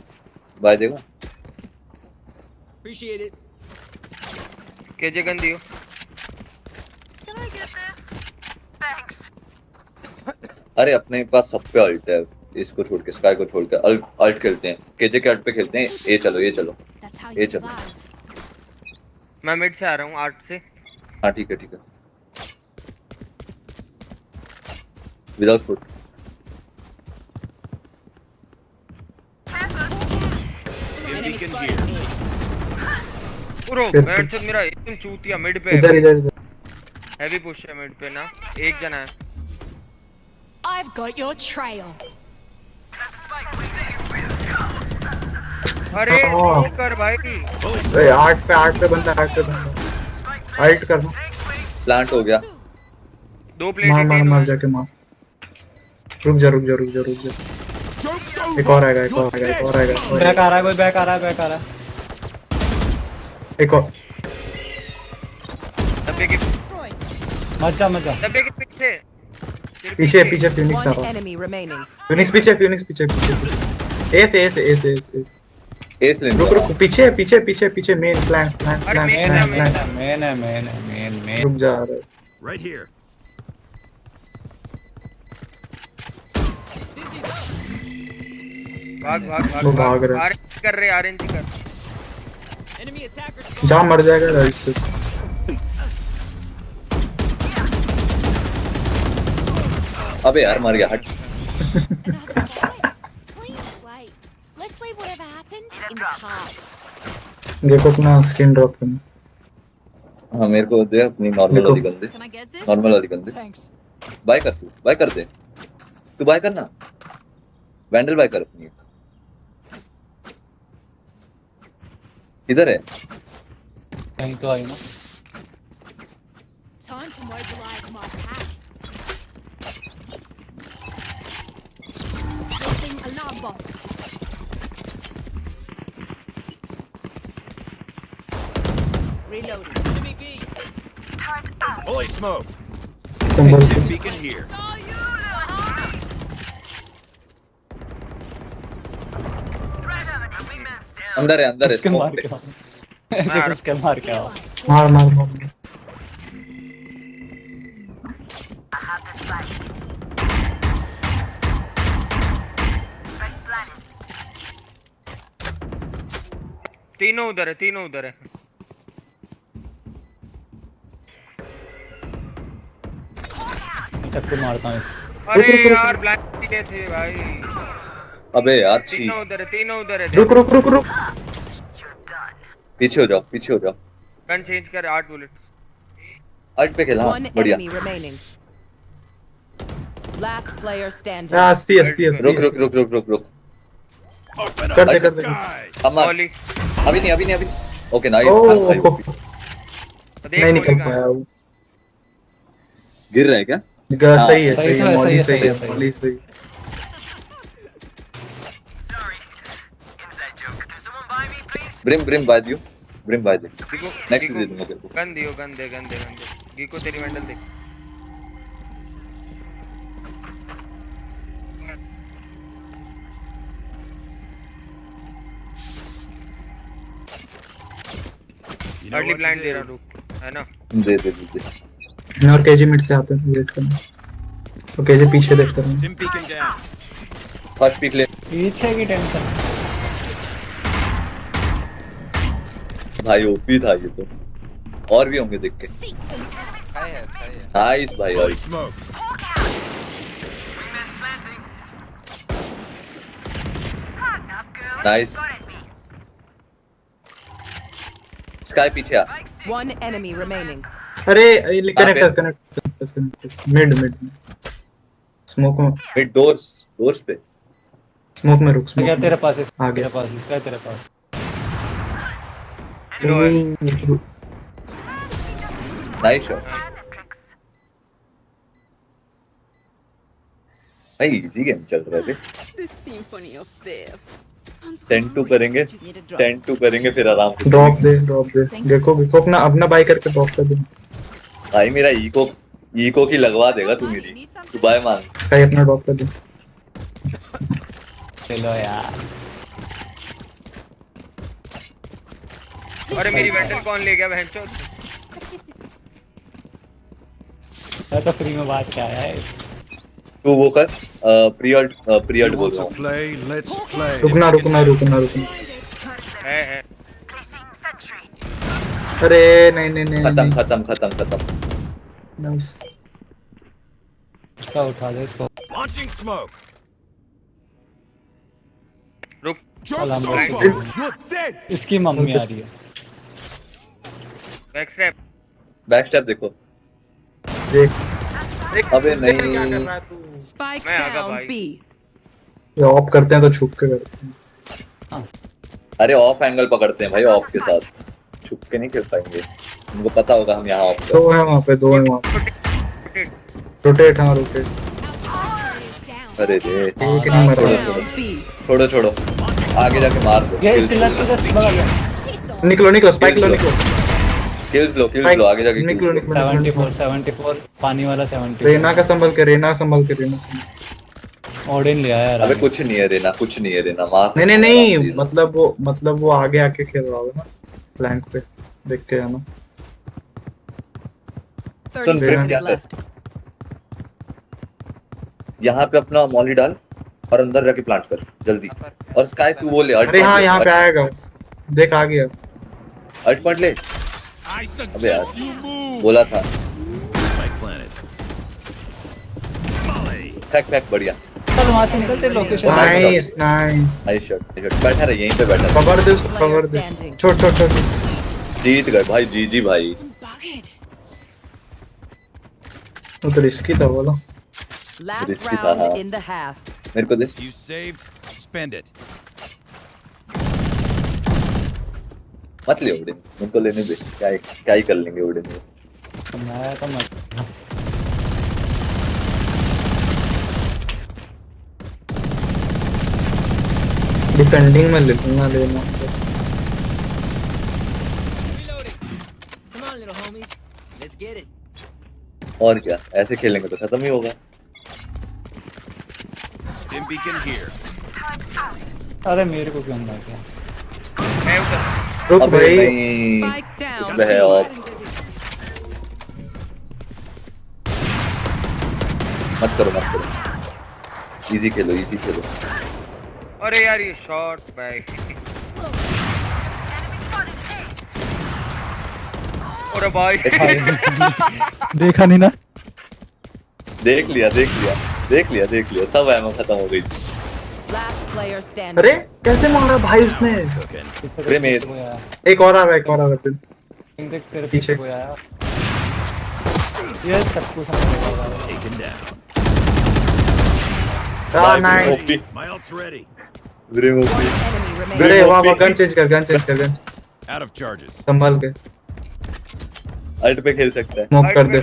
बाय देगा। Appreciate it. केजे गन दियो। Can I get this? Thanks. अरे अपने पास सब पे अल्ट है, इसको छोड़ के, स्काई को छोड़ के अल्ट अल्ट खेलते हैं, केजे के अल्ट पे खेलते हैं। ये चलो ये चलो That's how ये you चलो। survive. मैं मिड से आ रहा हूँ, 8 से। हाँ ठीक है ठीक है, विदाउट फुट। Beacon here. पूरा बैठ चल, मेरा एकदम चूतिया मिड पे इधर है। इधर इधर। हैवी पुश है मिड पे ना, एक जना है। I've got your trail. अरे ओह। कर भाई। अरे 8 पे बंदा, 8 पे बंदा। अल्ट करना, प्लांट हो गया। 2 प्लेट मार मार मार हिट। जाके मार। रुक जा रुक जा रुक जा रुक जा। एक और आएगा, एक और आएगा, एक और आएगा, एक और बैक आ रहा है, कोई बैक आ रहा है, बैक आ रहा है। एक और। डब्बे के Destroyed. मत जा मत जा। डब्बे के पीछे। पीछे पीछे फिनिक्स आ One रहा है। enemy remaining. फिनिक्स पीछे, फिनिक्स पीछे पीछे। S S S S S. S लेने रुक जा रहा रुक, पीछे पीछे पीछे पीछे, मेन प्लान प्लान अरे प्लान main मेन है, प्लान मेन प्लान। है, मेन है, मेन है, मेन मेन। रुक जा रहा है। Right here. भाग भाग भाग वो भाग रहा है। आरएनजी कर रहे, आरएनजी कर। Enemy attackers. जा मर जाएगा राइट से। अबे यार मर गया, हट। Another fight. Clean slate. Let's leave whatever happened in the past. देखो अपना स्किन ड्रॉप करना। हाँ मेरे को दे अपनी नॉर्मल देखो। वाली gun they, Can I get this? Normal वाली गन दे। Thanks. बाय कर, तू बाय कर दे, तू बाय करना, वैंडल बाय कर अपनी। इधर है। कहीं तो आई ना। Time to mobilize my pack. Placing alarm bomb. Reloading. Enemy B. Fully smoked. संभल से। Beacon here. अंदर है, अंदर है, उसके स्मोक मार पे। के आओ। ऐसे मार। उसके मार के आओ। मार मार मार। तीनों उधर है, तीनों उधर है। चक्कर मारता हूँ। अरे यार ब्लैक दिए थे भाई। अबे यार छी, तीनों उधर है, तीनों उधर है। रुक रुक रुक रुक। पीछे हो जाओ, पीछे हो जाओ। गन चेंज कर, 8 बुलेट। अल्ट पे खेला, One बढ़िया। enemy remaining. Last player standing. 80 80 रुक रुक रुक रुक रुक रुक। Open up कर दे the कर दे। sky. अब मार। मौली अभी नहीं, अभी नहीं, अभी नहीं। Okay nice. ओह देख नहीं निकल मौली पाया कहाँ वो। गिर रहा है क्या? सही है, सही सही तो है, है, मॉली सही सही है, है, सही है। मॉली सही। ब्रिम ब्रिम बाय दियो, ब्रिम बाय दे। गीको, नेक्स्ट गीको, दे दूंगा तेरे को। गन दियो, गन दे, गन दे, गन दे। गीको तेरी वेंडल दे। You know early what to plant they do. रहा हूँ, रुक, है ना? दे दे दे दे। और केजी मिड से आते हैं, वेट करना। तो केजी पीछे देख कर। Stim beacon down. First pick ले पीछे की टेंशन। भाई ओपी था ये तो, और भी होंगे देख के। नाइस भाई Fully भाई। smoked. नाइस। स्काई पीछे आ। One enemy remaining. अरे कहाँ पे? कनेक्ट मिड मिड स्मोक में, मिड डोर्स, डोर्स पे। स्मोक में रुक, क्या स्मोक तेरे में पास है? आ गया। तेरे पास इसका है तेरे पास। नाइस शॉट भाई, इजी गेम चल रहा है। The symphony of death. 10-2 करेंगे, 10-2 करेंगे फिर आराम से। ड्रॉप दे देखो देखो अपना अपना बाई करके ड्रॉप कर दे। भाई मेरा इको की लगवा देगा तू मेरी, तू बाय मांग। स्काई अपना ड्रॉप कर दे। चलो यार। अरे मेरी वेंडल कौन ले गया बहनचोद? मैं तो फ्री में बात क्या है। तू वो कर, प्री-ऑल्ट बोल Want रहा to हूँ। play? Let's play. रुकना। है अरे नहीं खत्म। नाइस। इसका उठा दे इसको। Launching smoke. रुक। अलार्म Joke's बज over. You're dead. इसकी मम्मी आ रही है। बैक स्टेप देखो। देख अबे नहीं। क्या कर रहा है तू? Spike मैं आगा down भाई। B. ये ऑफ करते हैं तो छुप के करते हैं। अरे ऑफ एंगल पकड़ते हैं भाई, ऑफ के साथ छुप के नहीं खेल पाएंगे। उनको पता होगा हम यहाँ ऑफ दो है वहाँ पे, दो है वहाँ पे। रोटेट, हाँ रोटेट। अरे रे, एक नहीं मर रहा। Down B. छोड़ो आगे जाके मार दो। ये चिल्ला के जस्ट बगल में। निकलो स्पाइक लो, किल्स लो आगे जाके निकलो 74 पानी वाला 70। रेना का संभल के रेना ऑडिन ले आया यार। अबे कुछ नहीं है रेना मार। नहीं मतलब वो आगे आके खेल रहा होगा ना, फ्लैंक पे देख के जाना। 30 सुन फिर seconds क्या कर, left. यहाँ पे अपना मॉली डाल और अंदर जाके प्लांट कर जल्दी। और स्काई तू वो ले, अरे हाँ यहाँ पे आएगा, देख आ गया। अल्ट पॉइंट ले। I अबे यार suggest you move. बोला था। My planet. Molly. फेंक बढ़िया। चल वहां से निकलते लोकेशन। Nice nice shot. बैठा रहे यहीं पे बैठा रहे। कवर दे उसको, कवर दे। छोड़ जीत गए भाई, जी भाई। वो तो रिस्की था बोलो। Last Risky round था। in the half. मेरे को दे। You saved. Spend it. मत ले ओडिन, उनको लेने दे। क्या ही कर लेंगे ओडिन में। मैं तो मत। डिफेंडिंग में ले लूंगा लेना। Come on, little homies. Let's get it. और क्या, ऐसे खेलेंगे तो खत्म ही होगा। Stim beacon here. अरे मेरे को क्यों ना क्या। रुक अबे भाई। नहीं, Spike down इसमें है ऑफ। मत करो। इजी खेलो। अरे यार ये शॉट भाई। अरे भाई देखा नहीं ना। देख लिया सब एमो खत्म हो गई। Last player standing. अरे कैसे मारा भाई उसने? Cooking. रेमेस। एक और आ रहा है फिर। देख तेरे पीछे। पीछे कोई आया। ये सब कुछ समझ Taken down. Nice. OP. My ult's ready. One enemy remaining. अरे वाह, गन चेंज कर। Out of charges. संभाल के अल्ट पे खेल सकता है। स्मोक कर दे।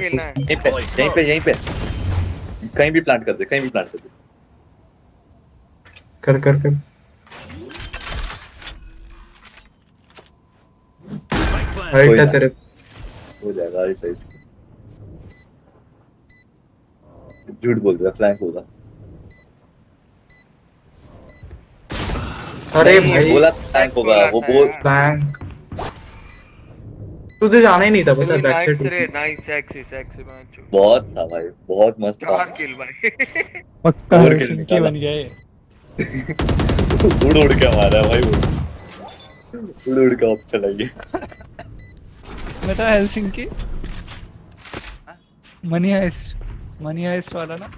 यहीं पे कहीं भी प्लांट कर दे। कर My planet. राइट है ना। तेरे। हो जाएगा अल्ट पे इसको। झूठ बोल रहा, फ्लैंक होगा। अरे नहीं, भाई बोला फ्लैंक होगा वो बोल। बैंक तुझे जाना ही नहीं था पता। Back side nice sexy match. बहुत था भाई, बहुत मस्त था। 4 किल भाई। पक्का और खेलने सिंकी वाला। बन गया ये। उड़ उड़ के मारा है भाई वो, उड़ उड़ के अब चलाइए। बेटा हेलसिंकी मनी हाइस्ट वाला ना।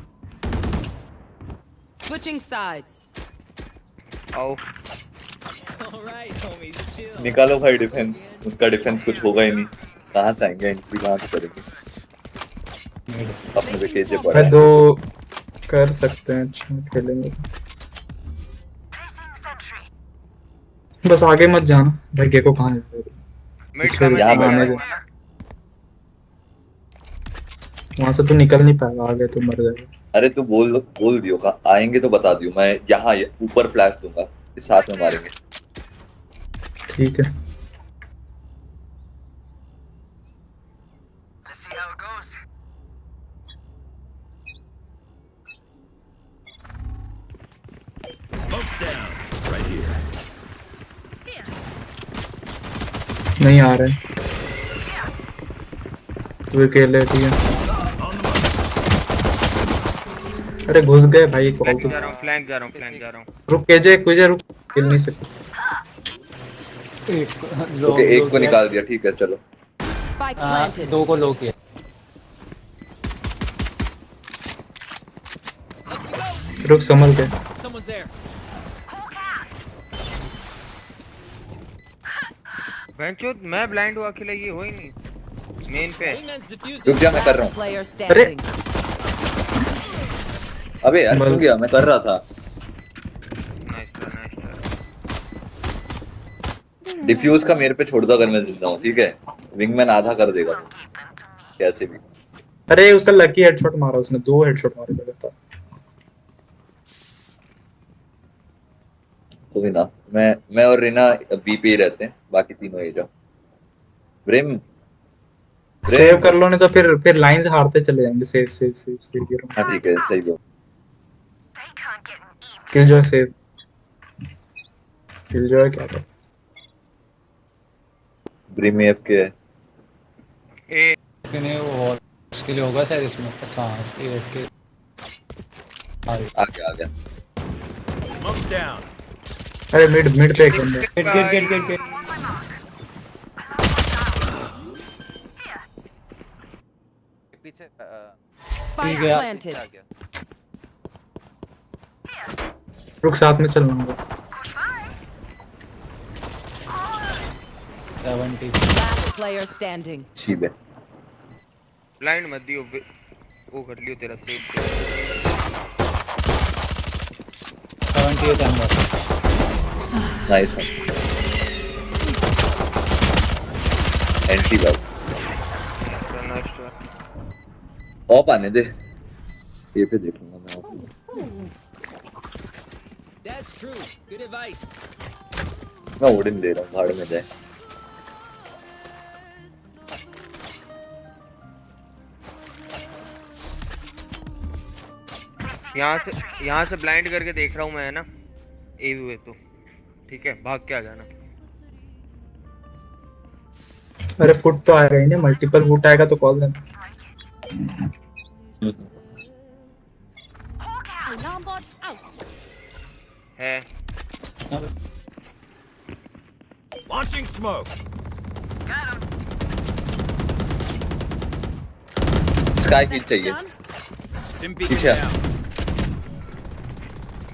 Switching sides. आओ Alright, homies, chill. निकालो भाई डिफेंस, उनका डिफेंस कुछ होगा ही नहीं, कहाँ से आएंगे, एंट्री कहाँ से करेंगे, अपने पे केजे पड़ा मैं है। दो कर सकते हैं, अच्छा खेलेंगे तो। बस आगे मत जाना भाई, गेको कहाँ है? मिड का मैं यहाँ देख पर रहा आने हूँ। दे। वहां से तू निकल नहीं पाएगा, आगे तो मर जाएगा। अरे तू बोल दियो, कहाँ आएंगे तो बता दियो, मैं यहाँ ऊपर फ्लैश दूंगा, फिर साथ में मारेंगे। ठीक है। Smoke's down. Right here. नहीं आ रहे तू अकेले, ठीक है। अरे घुस गए भाई, कॉल तो। फ्लैंक जा रहा हूँ। रुक केजे रुक, खेल नहीं सकते। ओके एक को निकाल दिया, ठीक है चलो। Spike planted. दो को लो किया। रुक संभल के। Someone's there. बेंचो मैं ब्लाइंड हुआ, अकेले ये हो ही नहीं मेन पे। Wingman's defusing. रुक जा, मैं कर रहा हूँ। Player standing. अबे यार क्यों गया, मैं कर रहा था। नाइस। डिफ्यूज का मेरे पे छोड़ दो अगर मैं जिंदा हूँ, ठीक है, विंगमैन आधा कर देगा कैसे भी। अरे उसका लकी हेडशॉट मारा उसने, 2 हेडशॉट मारे लगातार। कोई ना, मैं और रीना बी पे ही रहते हैं, बाकी तीनों ए जाओ। ब्रेम सेव कर लो, नहीं तो फिर लाइन से हारते चले जाएंगे। सेव हाँ ठीक है, सही बात। किल जो सेव, किल जो है क्या था? ब्रेम एफके है। ए नहीं वो उसके लिए होगा शायद इसमें। अच्छा हाँ, इसके आ गया। Smoke's down. अरे मिड पे एक बंदा। गेट पीछे Spike गया। planted. आ गया। रुक साथ में चल लूंगा। 70। Last player standing. शीब है। ब्लाइंड मत दियो, वो कर लियो तेरा सेव। 78 अंदर। Nice one. Entry by. Op आने दे, ये पे देखूंगा मैं op. That's true. Good advice. मैं ओडिन ले रहा हूँ, भाड़ में जाए। यहाँ से ब्लाइंड करके देख रहा हूँ मैं, है ना, ए हुए तो ठीक है, भाग के आ जाना। अरे फुट तो आएगा ही ना, मल्टीपल फुट आएगा तो कॉल देना। Alarm bot out. है Launching smoke. स्काई हील चाहिए, Stim पीछे beacon आ। down.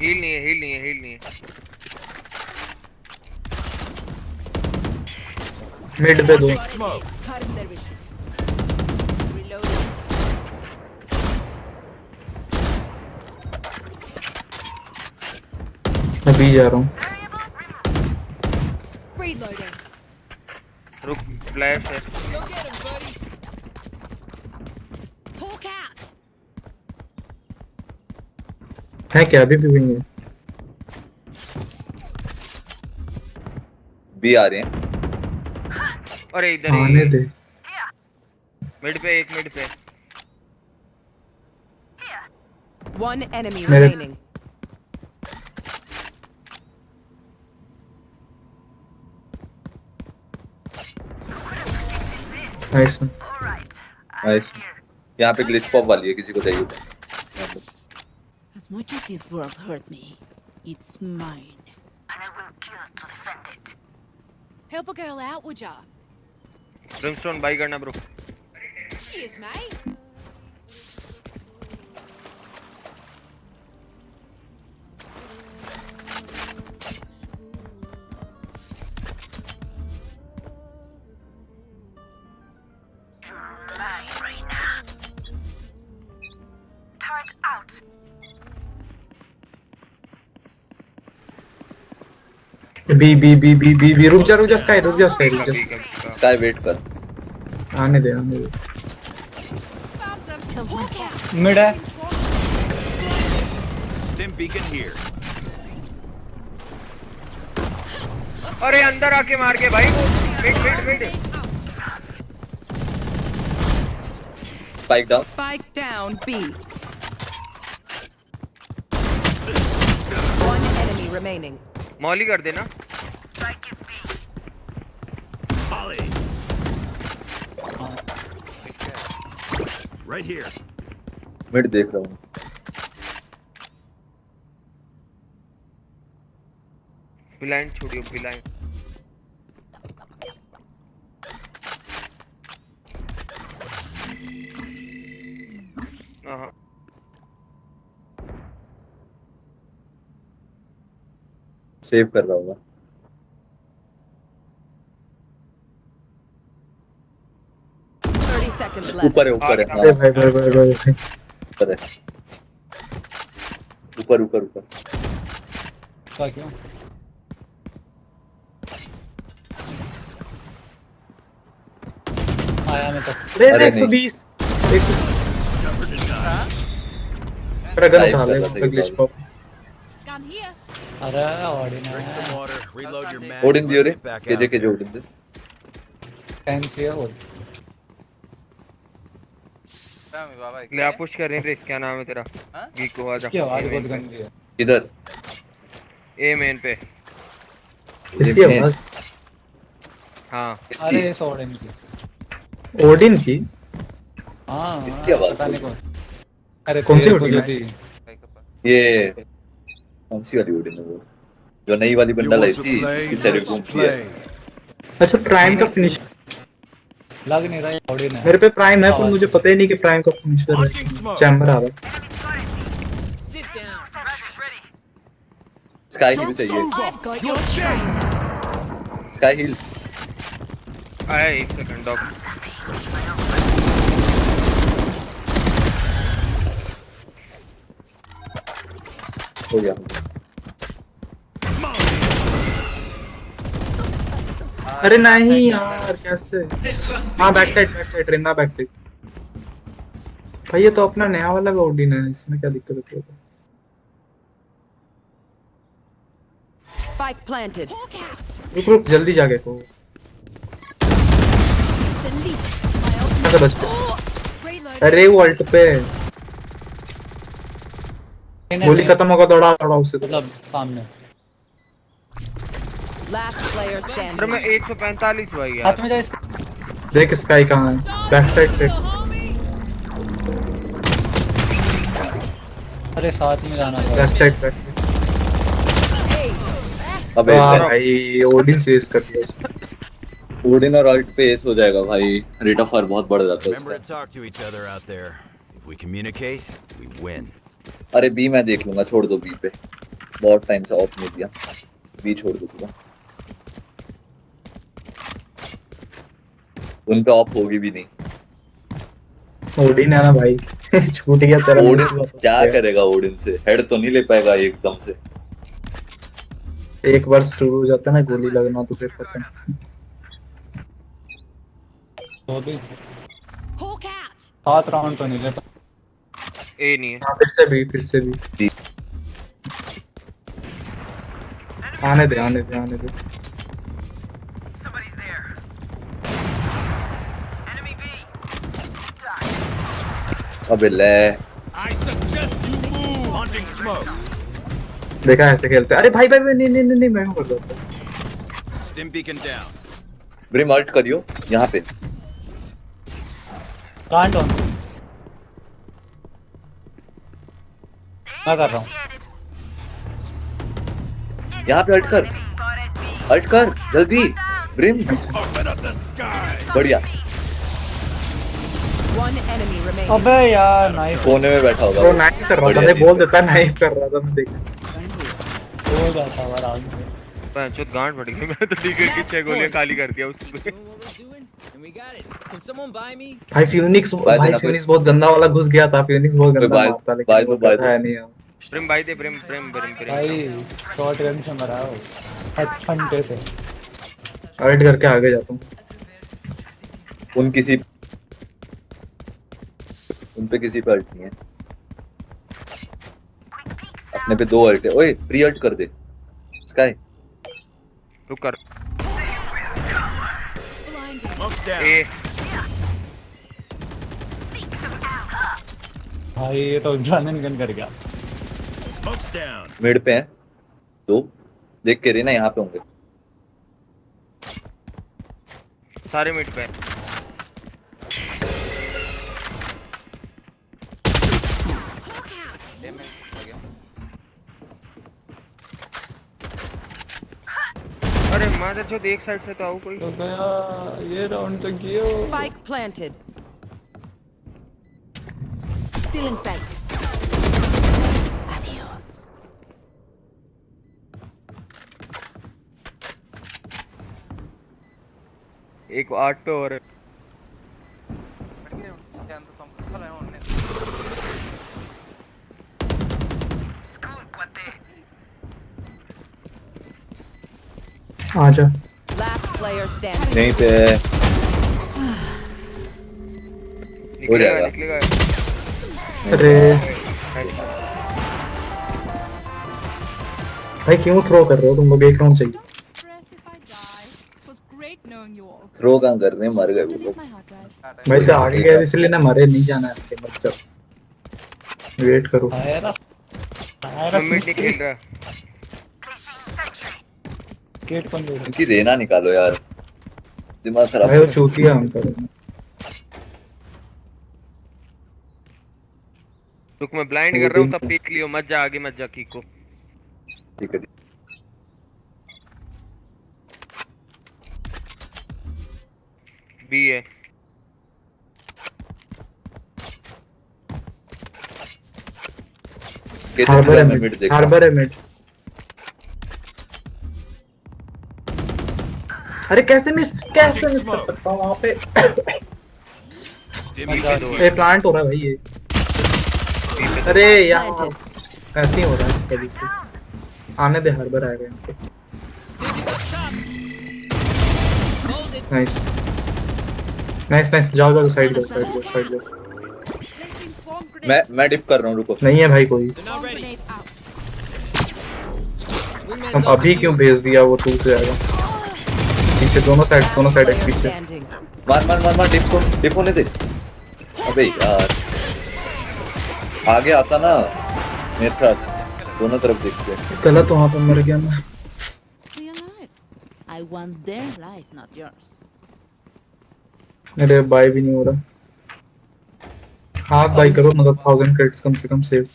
हील नहीं है। मिड पे 2। Launching smoke. मैं भी जा रहा हूँ। Reloading. रुक, फ्लैश है। Go get him, buddy. Hawk out. है क्या अभी भी नहीं है? बी आ रहे हैं। अरे इधर आने दे। मिड पे एक, मिड पे One enemy मेरे- remaining. नाइस। नाइस। यहाँ पे ग्लिच पॉप वाली है, किसी को चाहिए तो। As much as this world hurt me, It's mine. And I will kill to defend it. Help a girl out, would ya? Brimstone buy करना bro. Cheers, mate. You're mine, Reina. Turret out. B रुक जा Skye रुक जा। Skye wait कर। आने दे। Mid है। Stim beacon here. अरे अंदर आके मार के भाई। Mid. Spike down. Spike down B. One enemy remaining. Molly कर देना। Spike is B. Ollie. Right here. मिड देख रहा हूँ। ब्लाइंड छोड़ियो ब्लाइंड। हाँ सेव कर रहा हूँ। 30 seconds left. ऊपर है हाँ। भाई ऊपर है। ऊपर। क्या क्यों? आया मैं तो। अरे 120 मेरा गन उठा ले ग्लिच पॉप। Gun here. अरे ordinary. Drink some water. Reload your mag. Odin दियो रे। Let's get back KJ out there. Odin दे। फैंसी है वो। बाबा ले आप पुश कर रहे हैं। क्या नाम है तेरा? गीको आजा। इसकी आवाज बहुत गंदी है। इधर ए मेन पे। इसकी आवाज। हाँ अरे इस ओडिन की। हाँ इसकी आवाज। पता नहीं कौन। अरे कौन सी तेरे को ओडिन? जो थी। ये कौन सी वाली ओडिन है वो? जो नई वाली You bundle I want to थी play? इसकी सेरी Let's घूमती है। play. अच्छा प्राइम का फिनिश लग नहीं रहा है ओडिन है। मेरे पे प्राइम है पर मुझे पता ही नहीं कि प्राइम का फिनिशर है। चैम्बर आ रहा है। Sit down. स्काई हील चाहिए। I've got your trail. Sky heal. आया 1 सेकंड डॉग। हो गया। अरे नहीं यार कैसे। हाँ back side Reyna back side. भाई ये तो अपना नया वाला ओडिन है इसमें क्या दिक्कत होती है? Spike planted. रुक जल्दी जाके को। ऐसे बच गया। अरे वो अल्ट पे गोली खत्म होगा दौड़ा उसे। मतलब सामने। Last player अरे standing. मैं 145 भाई यार। हाथ में जा इसका। देख स्काई कहाँ है। बैक साइड पे। अरे साथ में जाना पड़ा। बैक साइड पे। अबे भाई ओडिन से इस कर दिया उसने। ओडिन और अल्ट पे एस हो जाएगा भाई। रेट ऑफ फायर बहुत बढ़ जाता है Remember इसका। to talk to each other out there. If we communicate, we win. अरे बी मैं देख लूंगा। छोड़ दो बी पे। बहुत टाइम से ऑफ नहीं दिया। बी छोड़ दो पूरा। उन पे ऑफ होगी भी नहीं। ओडिन है ना भाई। छूट गया तेरा। ओडिन क्या करेगा? ओडिन से हेड तो नहीं ले पाएगा एकदम से। एक बार शुरू हो जाता है ना गोली लगना तो फिर खत्म। तो भी Hawk out. 7 राउंड तो नहीं लेता। ए नहीं है। हाँ फिर से भी आने दे। Somebody's there. Enemy B. अबे ले। I suggest you move. Launching smoke. देखा ऐसे खेलते। अरे भाई नहीं मैं कर रहा था। Stim beacon down. Brim ult करियो यहाँ पे। Plant on. मैं कर रहा हूँ। यहाँ पे अल्ट कर जल्दी ब्रिम। बढ़िया। One enemy remaining. अबे यार नाइस कोने में बैठा होगा ब्रो नाइफ कर रहा था, मैं बोल देता नाइफ कर रहा था, मैं देख हो जाता है आराम से। पंचोत गांड पड़ गई। मैं तो डीके की 6 गोलियां खाली कर दिया उसपे। And we got it. Can someone buy me? भाई फ्यूनिक्स बहुत गंदा वाला घुस गया था, फ्यूनिक्स बहुत गंदा मारता, लेकिन वो करता है नहीं यार। प्रेम भाई दे प्रेम। भाई शॉर्ट गन से मरा हो फंटे से। अल्ट करके आगे जाता हूँ। उन पे किसी पे अल्ट नहीं है, अपने पे 2 अल्ट है। ओए प्री अल्ट कर दे स्काई। रुक कर ए भाई ये तो ड्रैगन गन कर गया। मिड पे हैं 2, देख के रहना, यहाँ पे होंगे सारे मिड पे। अरे मादर चोद एक साइड से तो आओ कोई। तो गया ये राउंड तो गियो। Spike planted. Still in sight. Adios. एक 8 पे और है। आजा। Last player standing. नहीं पे हो जाएगा। निकलेगा। अरे भाई क्यों थ्रो कर रहे हो तुम लोग? एक राउंड चाहिए। थ्रो काम कर रहे हैं, मर गए वो लोग। भाई तो आगे गए इसलिए ना मरे, नहीं जाना है मत चल, वेट करो। मिड नहीं खेल रहा। गेट कौन ले रहा है? इनकी रेना निकालो यार, दिमाग खराब। भाई वो चूतिया हमका। रुक मैं ब्लाइंड कर रहा हूँ, तब पीक लियो, मत जा आगे, मत जा कीको। ठीक है बी है। हार्बर है मिड। अरे कैसे मिस कर सकता हूँ वहाँ पे? ये प्लांट हो रहा है भाई ये। अरे यार ऐसे ही हो रहा है कभी से। आने दे, हार्बर आएगा यहाँ पे। नाइस नाइस नाइस, जाओ जाओ साइड जाओ। मैं डिप कर रहा हूँ, रुको। नहीं है भाई कोई। हम अभी क्यों भेज दिया? वो टूट जाएगा पीछे। दोनों साइड एक पीछे। मार डिप होने दे। अबे यार आगे आता ना मेरे साथ, दोनों तरफ देखते हैं। गलत वहाँ पे मर गया मैं। Stay alive. I want their life, not yours. अरे बाय भी नहीं हो रहा। हाथ बाय करो, मतलब 1000 क्रेडिट्स कम से कम सेव।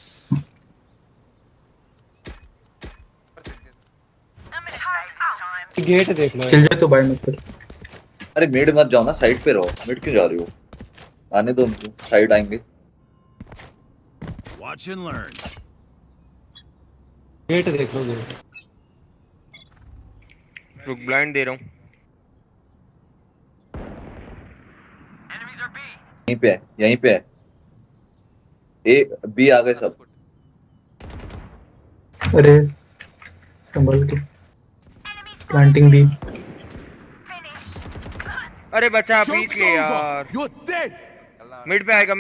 गेट देख लो। किल जाए तो बाय मत कर। अरे मिड मत जाओ ना, साइड पे रहो। मिड क्यों जा रही हो? आने दो उनको, साइड आएंगे। Watch and learn. गेट देख लो गेट। रुक ब्लाइंड दे रहा हूँ। यहीं पे है। ए बी आ गए सब। अरे संभल के। प्लांटिंग भी। अरे बचा बीच ले यार। मिड पे आएगा।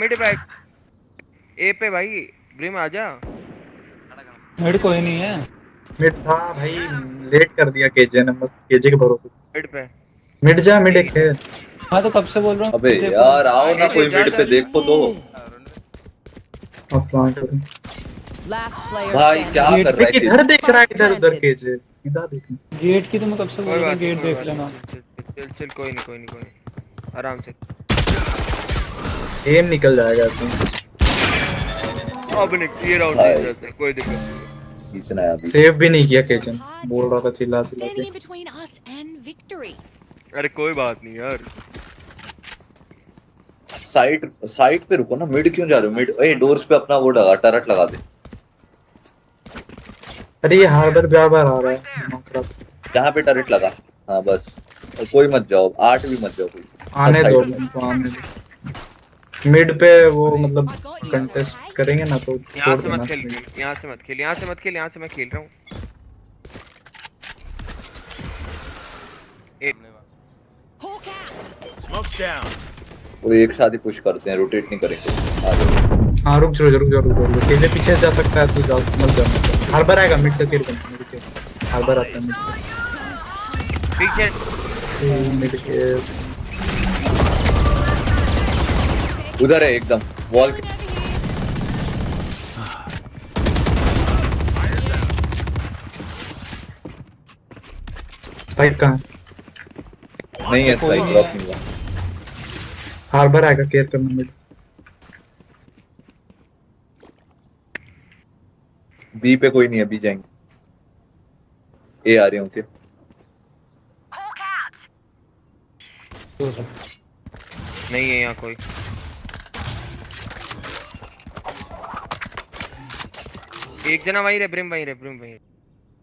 ए पे भाई ग्रिम आजा। मिड कोई नहीं है। मिड था भाई, लेट कर दिया केजे ने, मस्त केजे के भरोसे। मिड पे मिड जा, मिड एक है। मैं तो कब से बोल रहा हूँ। अबे यार आओ ना, कोई मिड पे देखो तो। अब प्लांट हो Last player भाई standing. क्या कर रहा है? इधर देख रहा है, इधर उधर केजे सीधा देख। गेट की तो मैं कब से बोल रहा हूँ, गेट देख लेना। चल कोई नहीं आराम से। एम निकल जाएगा तुम। अब निकल ये राउंड नहीं कोई दिक्कत नहीं। इतना है अभी। सेव भी नहीं किया किचन, बोल रहा था चिल्ला चिल्ला Standing के। in between us and victory. अरे कोई बात नहीं यार। साइड साइड पे रुको ना, मिड क्यों जा रहे हो? मिड ए डोर्स पे अपना वो लगा, टरट लगा दे। अरे ये हार्बर बार बार आ रहा है, दिमाग खराब। जहाँ पे टरट लगा, हाँ बस। और कोई मत जाओ, 8 भी मत जाओ कोई। आने सब दो साइड में। उनको, आने दो। मिड पे वो मतलब कंटेस्ट करेंगे ना तो यहाँ छोड़ से देना। मत खेल, यहाँ से मत खेल, यहाँ से मत खेल, यहाँ से मैं खेल रहा हूँ। Smoke's down. वो एक साथ ही पुश करते हैं, रोटेट नहीं करेंगे। आ जाओ। हाँ रुक जाओ रुक जाओ रुक जाओ, पीछे पीछे जा सकता है तो जाओ, मत जाओ। हार्बर आएगा मिड से, फिर हार्बर आता है मिड से। पीछे मिड के उधर है एकदम वॉल के। स्पाइक कहाँ है? नहीं है स्पाइक, ड्रॉप नहीं हुआ। हार्बर आएगा, केयर करना मिड। बी पे कोई नहीं है, बी जाएंगे। ए आ रहे हैं उनके। नहीं है यहाँ कोई। एक जना वहीं रहे, ब्रिम वहीं रहे, ब्रिम वहीं।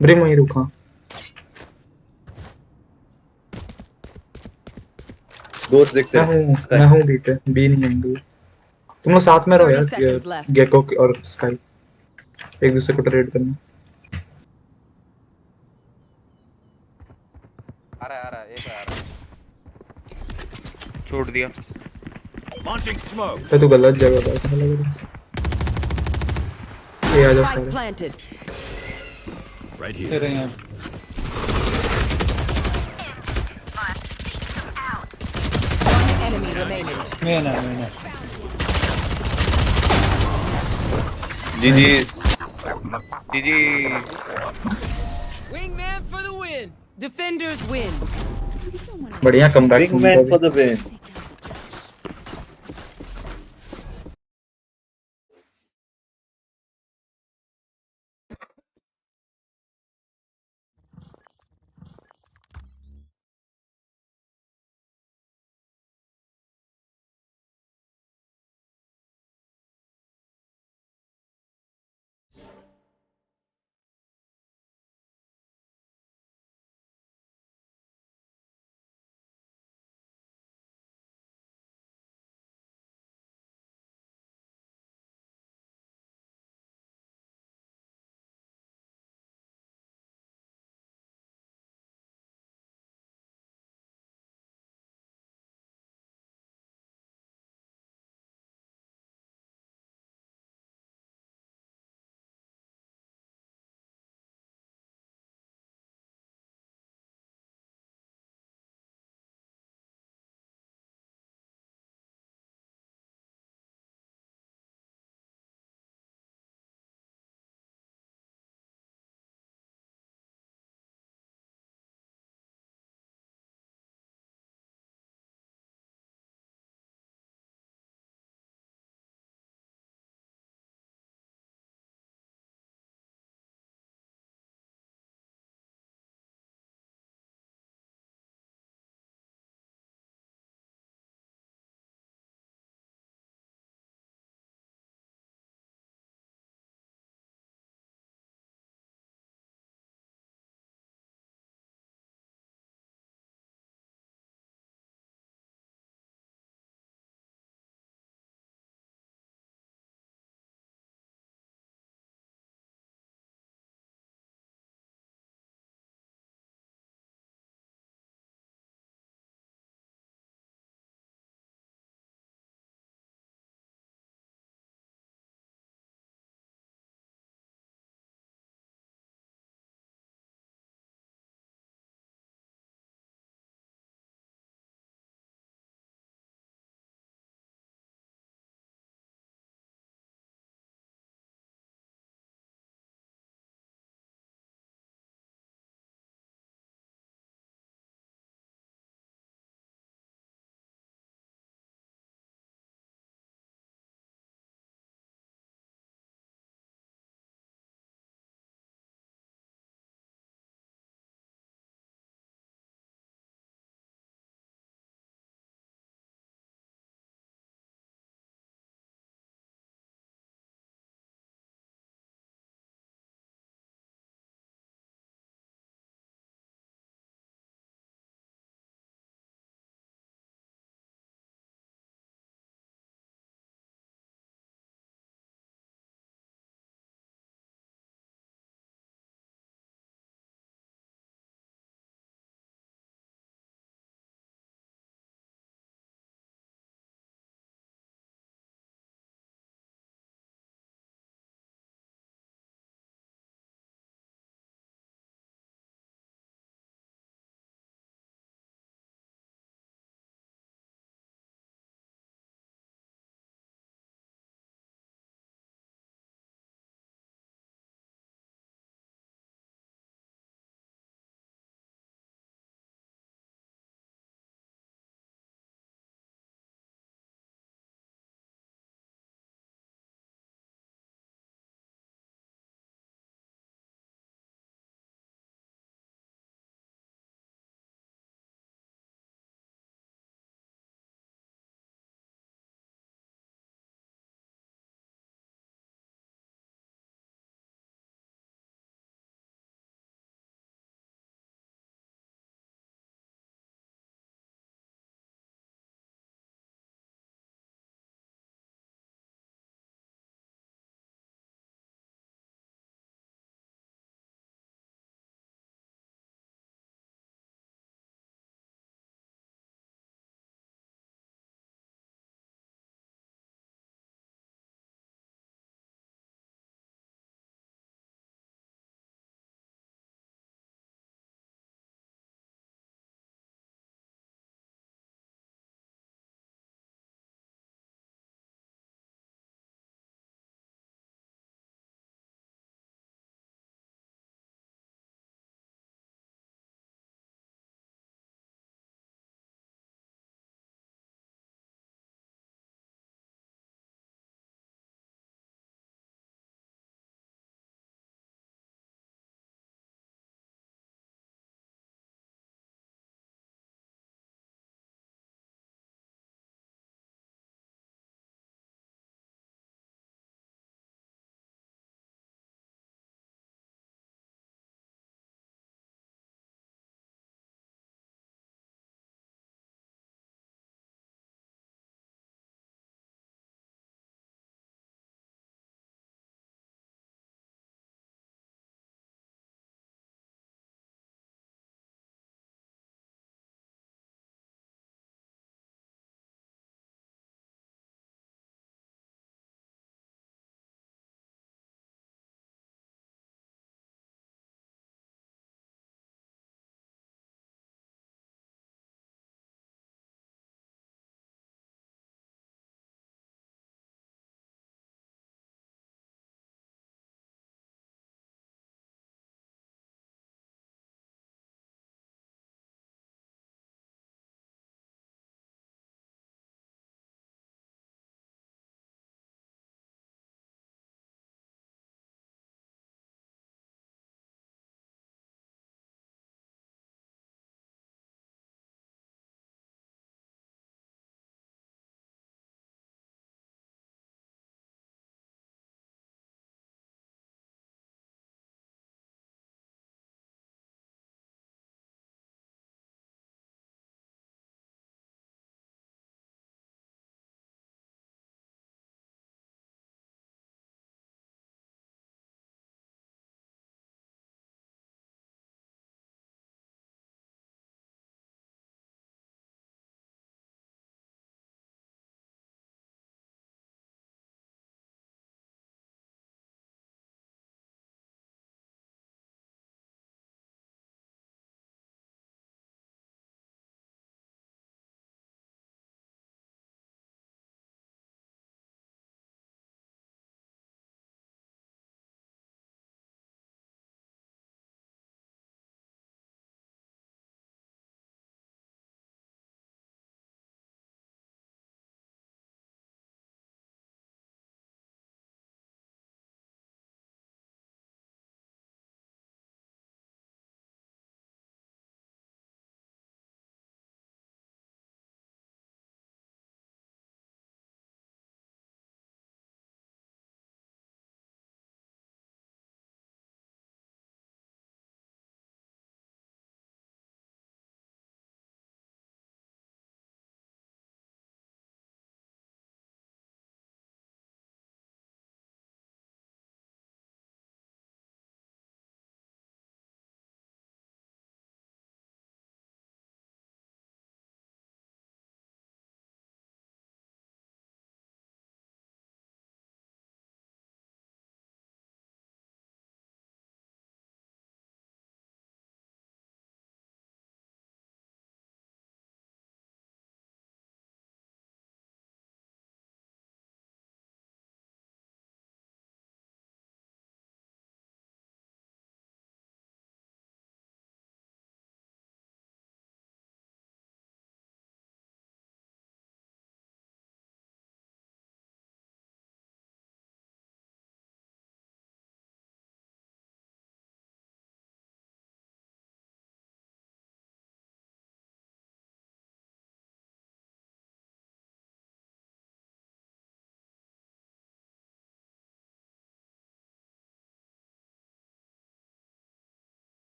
ब्रिम वहीं रुका। दोस्त देखते मैं हूँ बी पे, बी नहीं है। तुम लोग साथ में रहो 30 seconds यार, left. गेको और स्काई एक दूसरे को ट्रेड करना। आ रहा है, एक आ रहा है। छोड़ दिया। Launching smoke. तो गलत जगह बैठने लगा। ये आ जाओ Spike सारे। planted. Right तेरे here. यहाँ Enemy remaining. मैंने जीजी। जीजी। Wingman for the win. Defenders win. बढ़िया comeback. Big man for the win.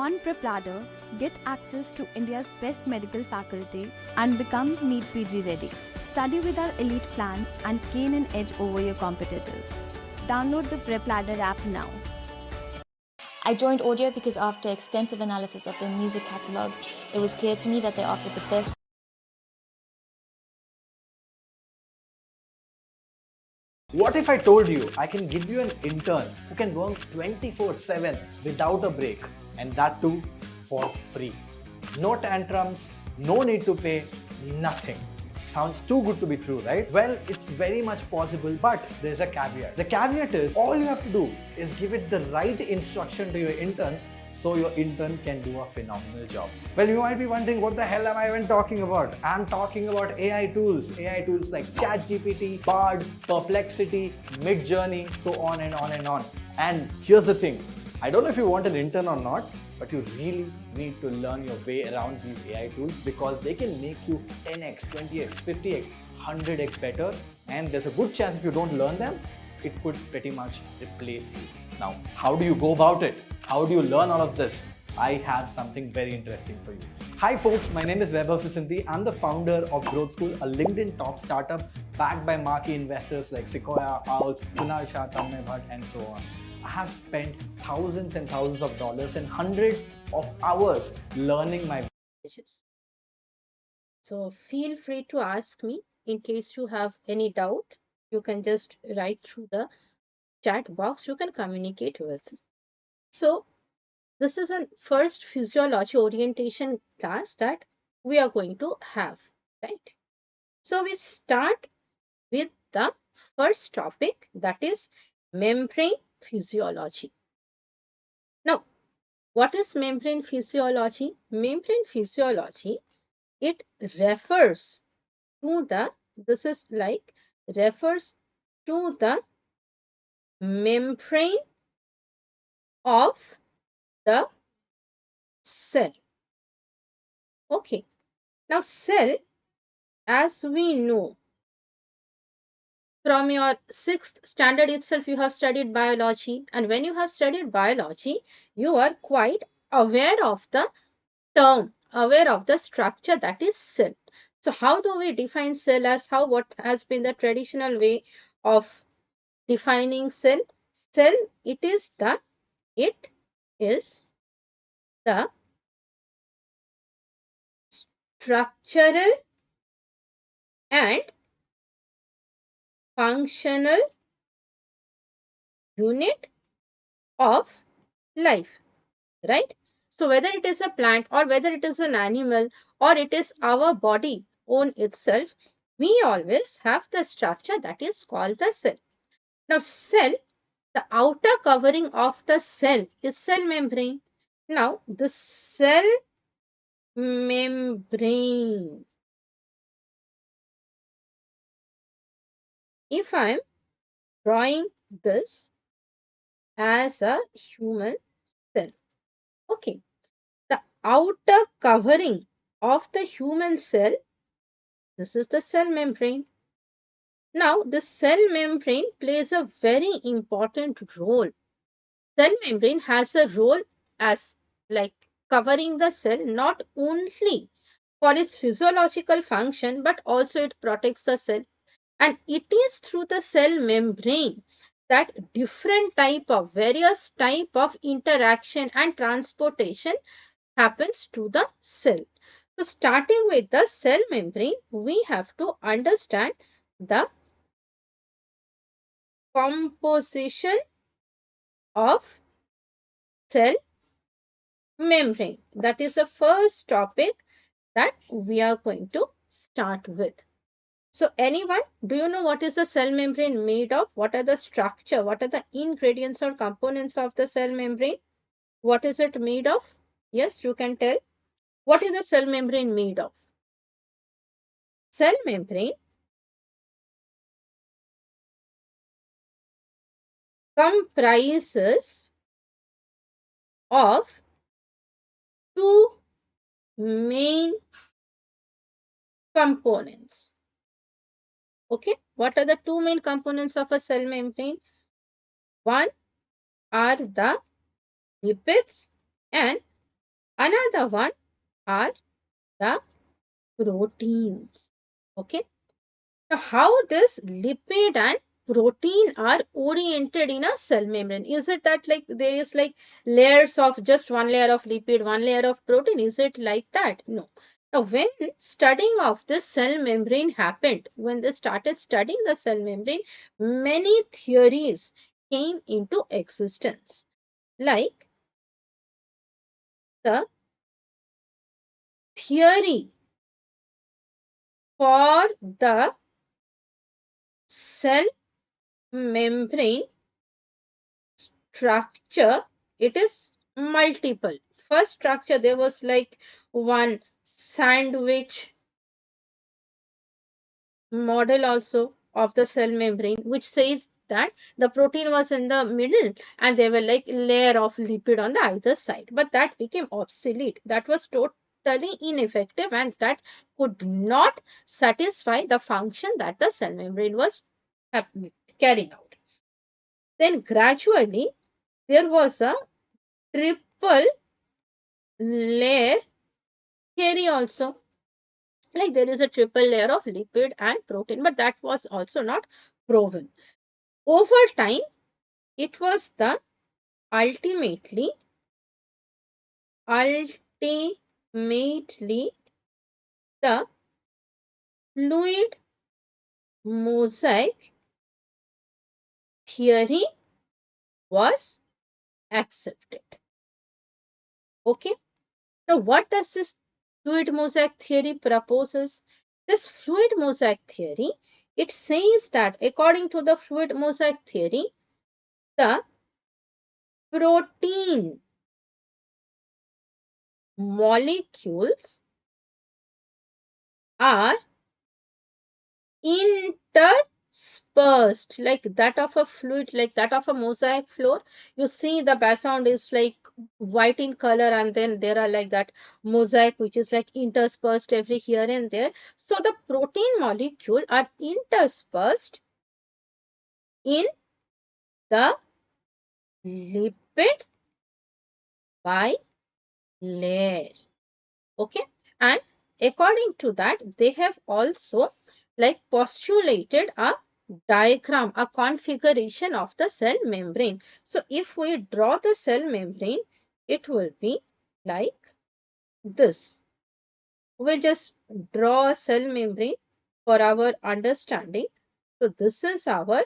On Prep Ladder, get access to India's best medical faculty and become NEET PG ready. Study with our elite plan and gain an edge over your competitors. Download the Prep Ladder app now. I joined Audio because after extensive analysis of their music catalogue, it was clear to me that they offered the best. What if I told you I can give you an intern who can work 24/7 without a break, and that too for free? No tantrums, no need to pay, nothing. Sounds too good to be true, right? Well, it's very much possible, but there's a caveat. The caveat is all you have to do is give it the right instruction to your intern so your intern can do a phenomenal job. Well, you might be wondering, what the hell am I even talking about? I'm talking about AI tools like ChatGPT, Bard, Perplexity, Midjourney, so on and on and on. And here's the thing, I don't know if you want an intern or not, but you really need to learn your way around these AI tools because they can make you 10x, 20x, 50x, 100x better, and there's a good chance if you don't learn them, it could pretty much replace you. Now, how do you go about it? How do you learn all of this? I have something very interesting for you. Hi folks, my name is Vaibhav Sisanti. I'm the founder of Growth School, a LinkedIn top startup backed by marquee investors like Sequoia, Owl, Kunal Shah, Tanmay Bhatt, and so on. I have spent thousands and thousands of dollars and hundreds of hours learning my languages. So feel free to ask me in case you have any doubt. You can just write through the chat box. You can communicate with. So this is a first physiology orientation class that we are going to have, right? So we start with the first topic, that is membrane physiology. Now, what is membrane physiology? Membrane physiology, it refers to the, refers to the membrane of the cell. Okay. Now, cell, as we know, from your 6th standard itself, you have studied biology. And when you have studied biology, you are quite aware of the term, aware of the structure that is cell. So how do we define cell as what has been the traditional way of defining cell? Cell, it is the structural and functional unit of life, right? So whether it is a plant or whether it is an animal or it is our body own itself, we always have the structure that is called the cell. Now cell, the outer covering of the cell is cell membrane. Now the cell membrane, if I am drawing this as a human cell, okay, the outer covering of the human cell, this is the cell membrane. Now, the cell membrane plays a very important role. Cell membrane has a role as like covering the cell not only for its physiological function but also it protects the cell. And it is through the cell membrane that various type of interaction and transportation happens to the cell. So starting with the cell membrane, we have to understand the composition of cell membrane. That is the first topic that we are going to start with. So anyone, do you know what is the cell membrane made of? What are the structure? What are the ingredients or components of the cell membrane? What is it made of? Yes, you can tell. What is the cell membrane made of? Cell membrane comprises of two main components. Okay, what are the two main components of a cell membrane? One are the lipids and Another one are the proteins. Okay. Now, how this lipid and protein are oriented in a cell membrane? Is it that like there is like layers of just one layer of lipid, one layer of protein? Is it like that? No. Now, when studying of this cell membrane happened, when they started studying the cell membrane, many theories came into existence. Like the theory for the cell membrane structure, it is multiple. First structure, there was like one sandwich model also of the cell membrane, which says that the protein was in the middle and there were like layer of lipid on the either side. But that became obsolete. That was totally ineffective and that could not satisfy the function that the cell membrane was carrying out. Then gradually there was a triple layer theory also. Like there is a triple layer of lipid and protein, but that was also not proven. Over time, it was the ultimately the fluid mosaic theory was accepted. Okay. Now, what does this fluid mosaic theory proposes? This fluid mosaic theory, it says that according to the fluid mosaic theory, the protein molecules are interspersed like that of a fluid, like that of a mosaic floor. You see the background is like white in color and then there are like that mosaic which is like interspersed every here and there. So the protein molecule are interspersed in the lipid bilayer. Okay, and according to that they have also like postulated a diagram, a configuration of the cell membrane. So if we draw the cell membrane, it will be like this. We'll just draw a cell membrane for our understanding. So this is our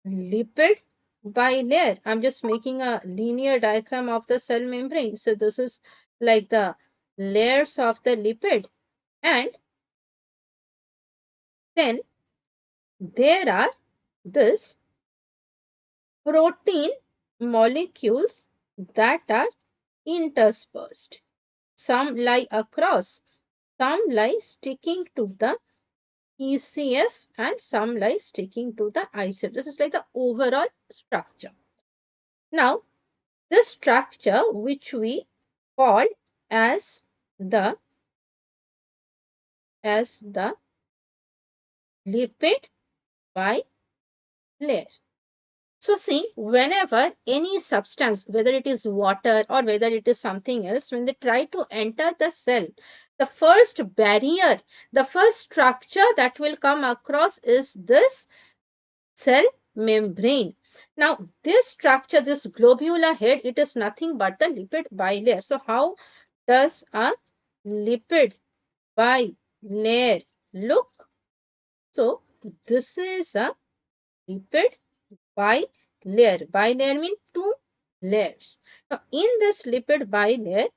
lipid bilayer. I'm just making a linear diagram of the cell membrane. So this is like the layers of the lipid, and then there are this protein molecules that are interspersed. Some lie across, some lie sticking to the ECF and some lie sticking to the ICF. This is like the overall structure. Now, this structure which we call as the lipid bilayer. So see, whenever any substance, whether it is water or whether it is something else, when they try to enter the cell, the first barrier, the first structure that will come across is this cell membrane. Now, this structure, this globular head, it is nothing but the lipid bilayer. So, how does a lipid bilayer look? So, this is a lipid bilayer. Bilayer means two layers. Now, in this lipid bilayer,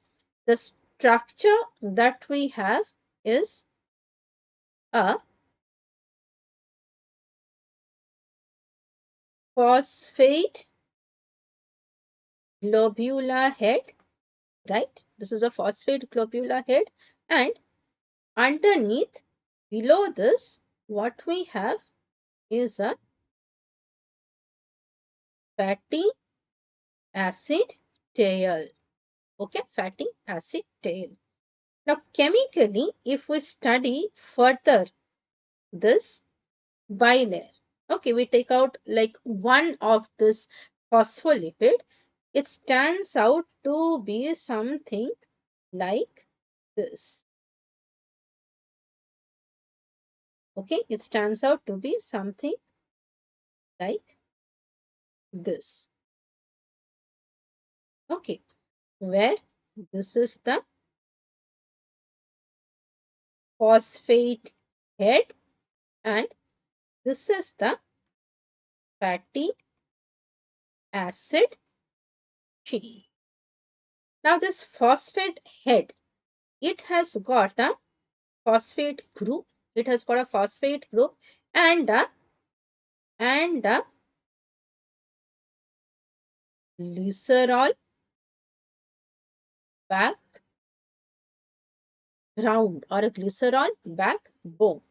the structure that we have is a phosphate globular head, right? This is a phosphate globular head, and underneath, below this, what we have is a fatty acid tail. Okay, fatty acid tail. Now, chemically, if we study further this bilayer, okay, we take out like one of this phospholipid, it stands out to be something like this. Okay, it stands out to be something like this. Okay, where this is the phosphate head and this is the fatty acid chain. Now this phosphate head, it has got a phosphate group. It has got a phosphate group and a glycerol background or a glycerol backbone.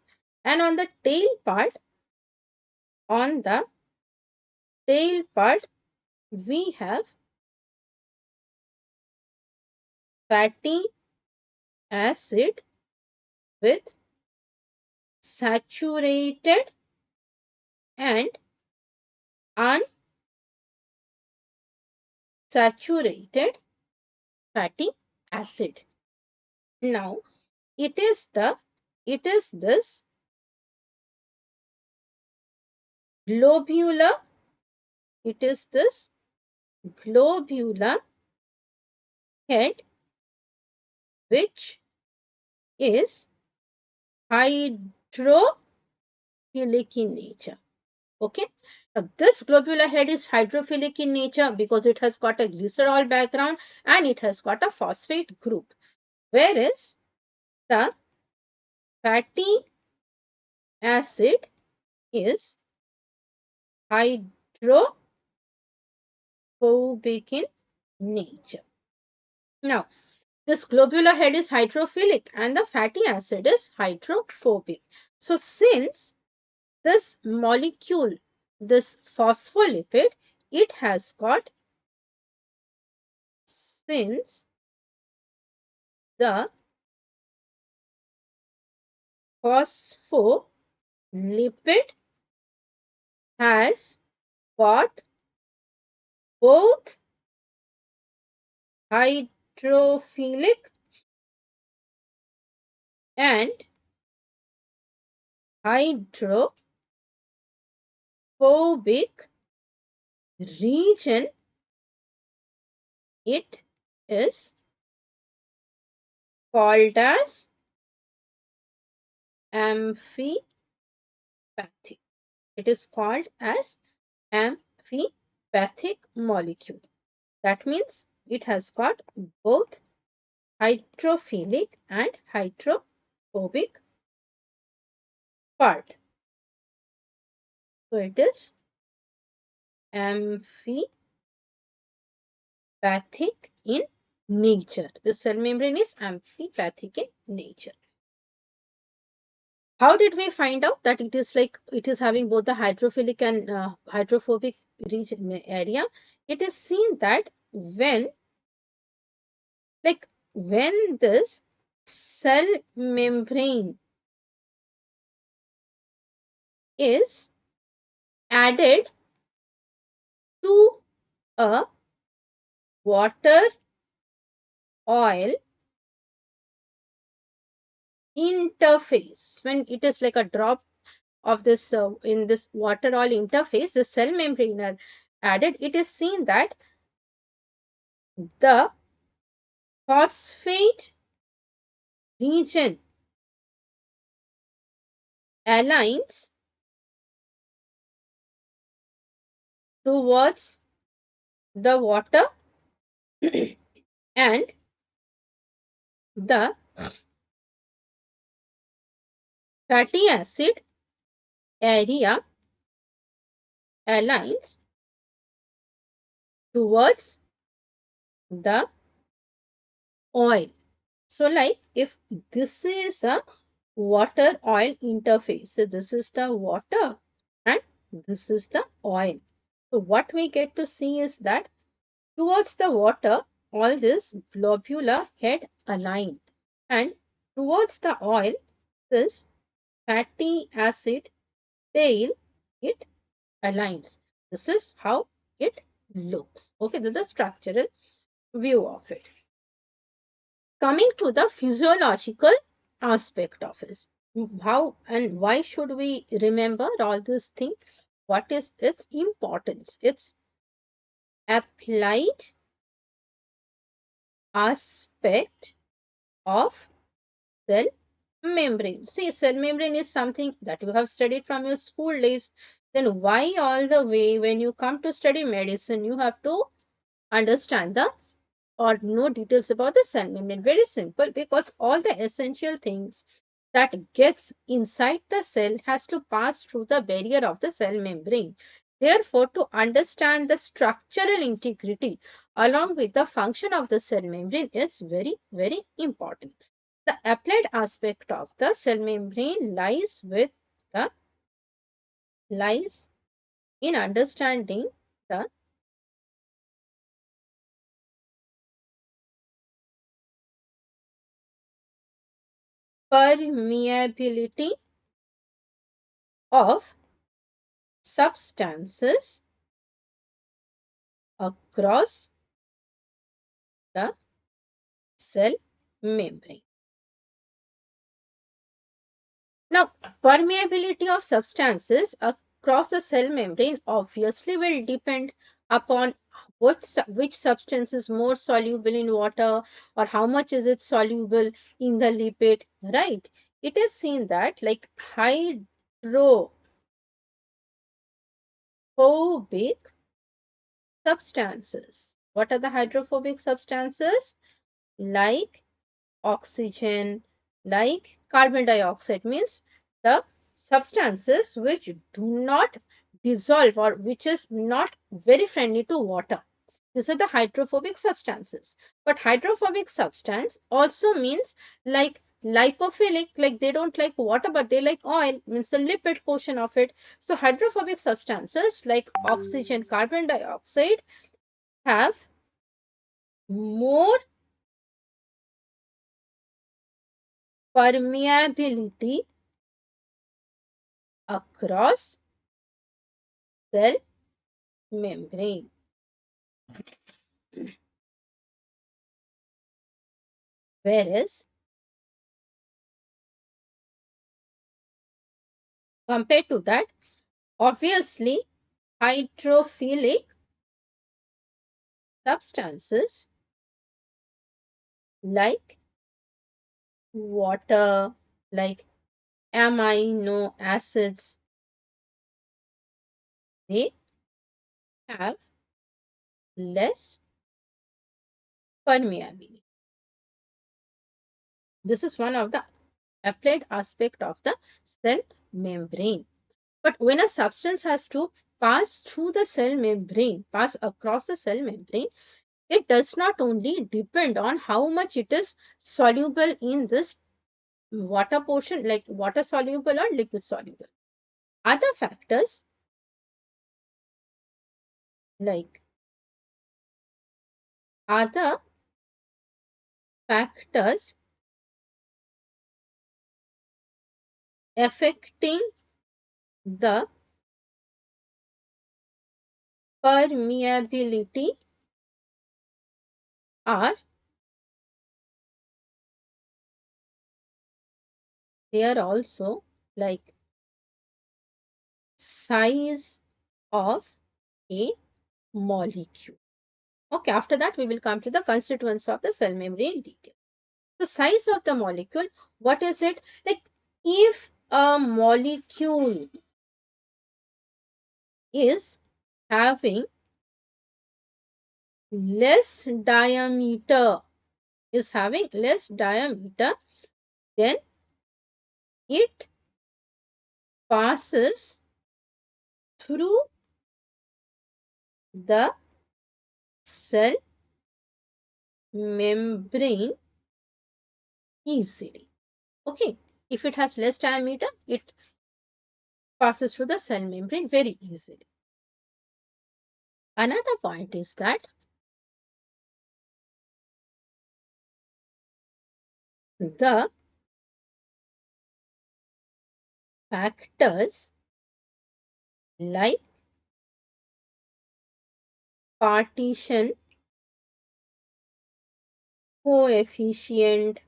And on the tail part, we have fatty acid with saturated and unsaturated fatty acid. Now it is this globular globular head which is hydrophilic in nature. Okay, now this globular head is hydrophilic in nature because it has got a glycerol background and it has got a phosphate group, whereas the fatty acid is hydrophobic in nature. Now, this globular head is hydrophilic and the fatty acid is hydrophobic. So, since this molecule, this phospholipid, it has got, since the phospholipid has got both hydrophilic and hydrophobic region, it is called as amphipathic. It is called as amphipathic molecule. That means it has got both hydrophilic and hydrophobic part. So it is amphipathic in nature. The cell membrane is amphipathic in nature. How did we find out that it is having both the hydrophilic and hydrophobic region area? It is seen that when this cell membrane is added to a water oil interface, when it is like a drop of this in this water oil interface, the cell membrane are added, it is seen that the phosphate region aligns towards the water and the fatty acid area aligns towards the oil. So like if this is a water oil interface, so this is the water and this is the oil. So what we get to see is that towards the water, all this globular head aligned, and towards the oil, this fatty acid tail, it aligns. This is how it looks. Okay, this is the structural view of it. Coming to the physiological aspect of it. How and why should we remember all these things? What is its importance? Its applied aspect of cell membrane. See, cell membrane is something that you have studied from your school days. Then why all the way when you come to study medicine, you have to understand the or know details about the cell membrane? Very simple, because all the essential things that gets inside the cell has to pass through the barrier of the cell membrane. Therefore, to understand the structural integrity along with the function of the cell membrane is very, very important. The applied aspect of the cell membrane lies in understanding the permeability of substances across the cell membrane. Now, permeability of substances across the cell membrane obviously will depend upon which substance is more soluble in water, or how much is it soluble in the lipid, right? It is seen that like hydrophobic substances. What are the hydrophobic substances? Like oxygen, like carbon dioxide, means the substances which do not dissolve or which is not very friendly to water. These are the hydrophobic substances. But hydrophobic substance also means like lipophilic, like they don't like water but they like oil, means the lipid portion of it. So hydrophobic substances like oxygen, carbon dioxide have more permeability across cell membrane. Whereas compared to that, obviously hydrophilic substances like water, like amino acids, they have less permeability. This is one of the applied aspect of the cell membrane. But when a substance has to pass through the cell membrane, pass across the cell membrane, it does not only depend on how much it is soluble in this water portion, like water soluble or liquid soluble. Other factors like other factors affecting the permeability are there also, like size of a molecule. Okay, after that we will come to the constituents of the cell membrane in detail. The size of the molecule, what is it? Like if a molecule is having less diameter, then it passes through the cell membrane easily. Okay, if it has less diameter, it passes through the cell membrane very easily. Another point is that the factors like partition coefficient,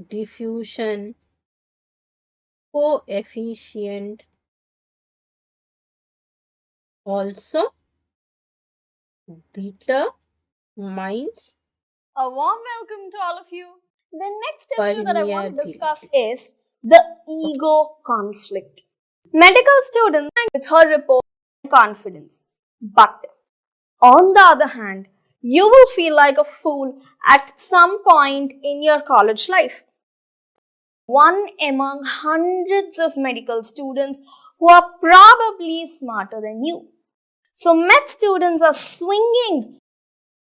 diffusion coefficient also determines A warm welcome to all of you. The next issue that I want to discuss permeability. is the ego conflict. Medical students with her report and confidence. But on the other hand, you will feel like a fool at some point in your college life. One among hundreds of medical students who are probably smarter than you. So med students are swinging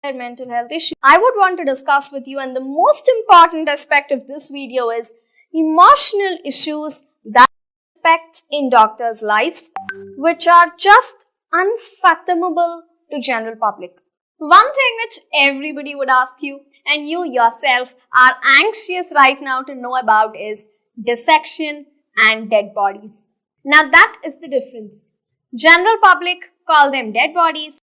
their mental health issue. I would want to discuss with you, and the most important aspect of this video is emotional issues that aspects in doctors' lives which are just unfathomable to general public. One thing which everybody would ask you and you yourself are anxious right now to know about is dissection and dead bodies. Now that is the difference. General public call them dead bodies.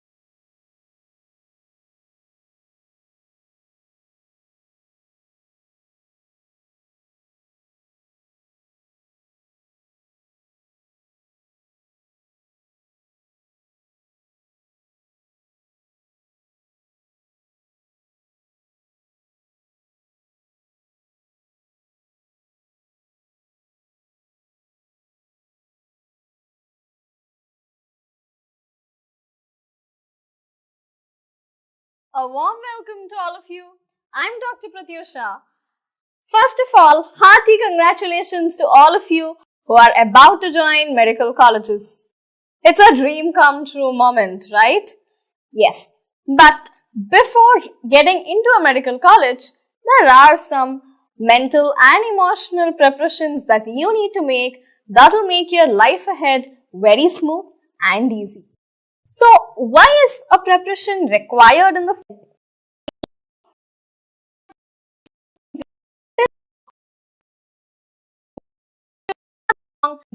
A warm welcome to all of you. I'm Dr. Pratyusha. First of all, hearty congratulations to all of you who are about to join medical colleges. It's a dream come true moment, right? Yes. But before getting into a medical college, there are some mental and emotional preparations that you need to make that will make your life ahead very smooth and easy. So, why is a preparation required in the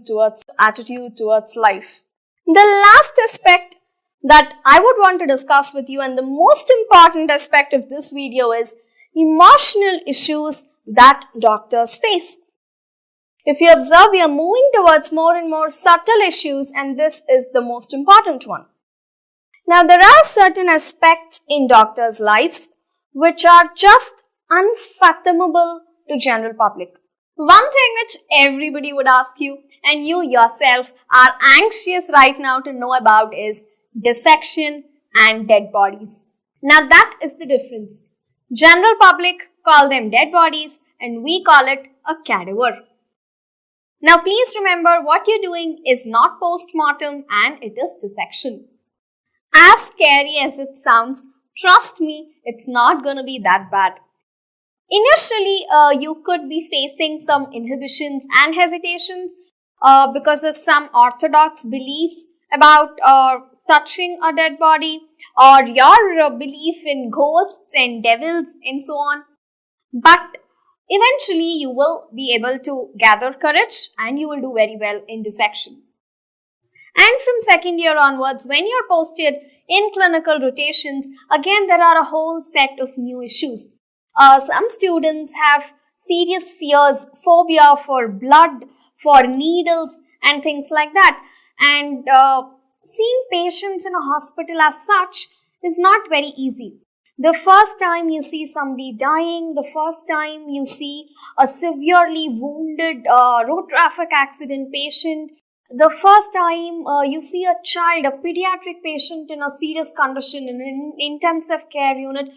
towards attitude towards life? The last aspect that I would want to discuss with you, and the most important aspect of this video, is emotional issues that doctors face. If you observe, we are moving towards more and more subtle issues, and this is the most important one. Now, there are certain aspects in doctors' lives which are just unfathomable to general public. One thing which everybody would ask you and you yourself are anxious right now to know about is dissection and dead bodies. Now, that is the difference. General public call them dead bodies and we call it a cadaver. Now, please remember, what you're doing is not post-mortem and it is dissection. As scary as it sounds, trust me, it's not going to be that bad. Initially, you could be facing some inhibitions and hesitations because of some orthodox beliefs about touching a dead body, or your belief in ghosts and devils and so on. But eventually, you will be able to gather courage and you will do very well in dissection. And from second year onwards, when you're posted in clinical rotations, again there are a whole set of new issues. Some students have serious fears, phobia for blood, for needles and things like that. And seeing patients in a hospital as such is not very easy. The first time you see somebody dying, the first time you see a severely wounded road traffic accident patient, the first time you see a child, a pediatric patient in a serious condition in an intensive care unit,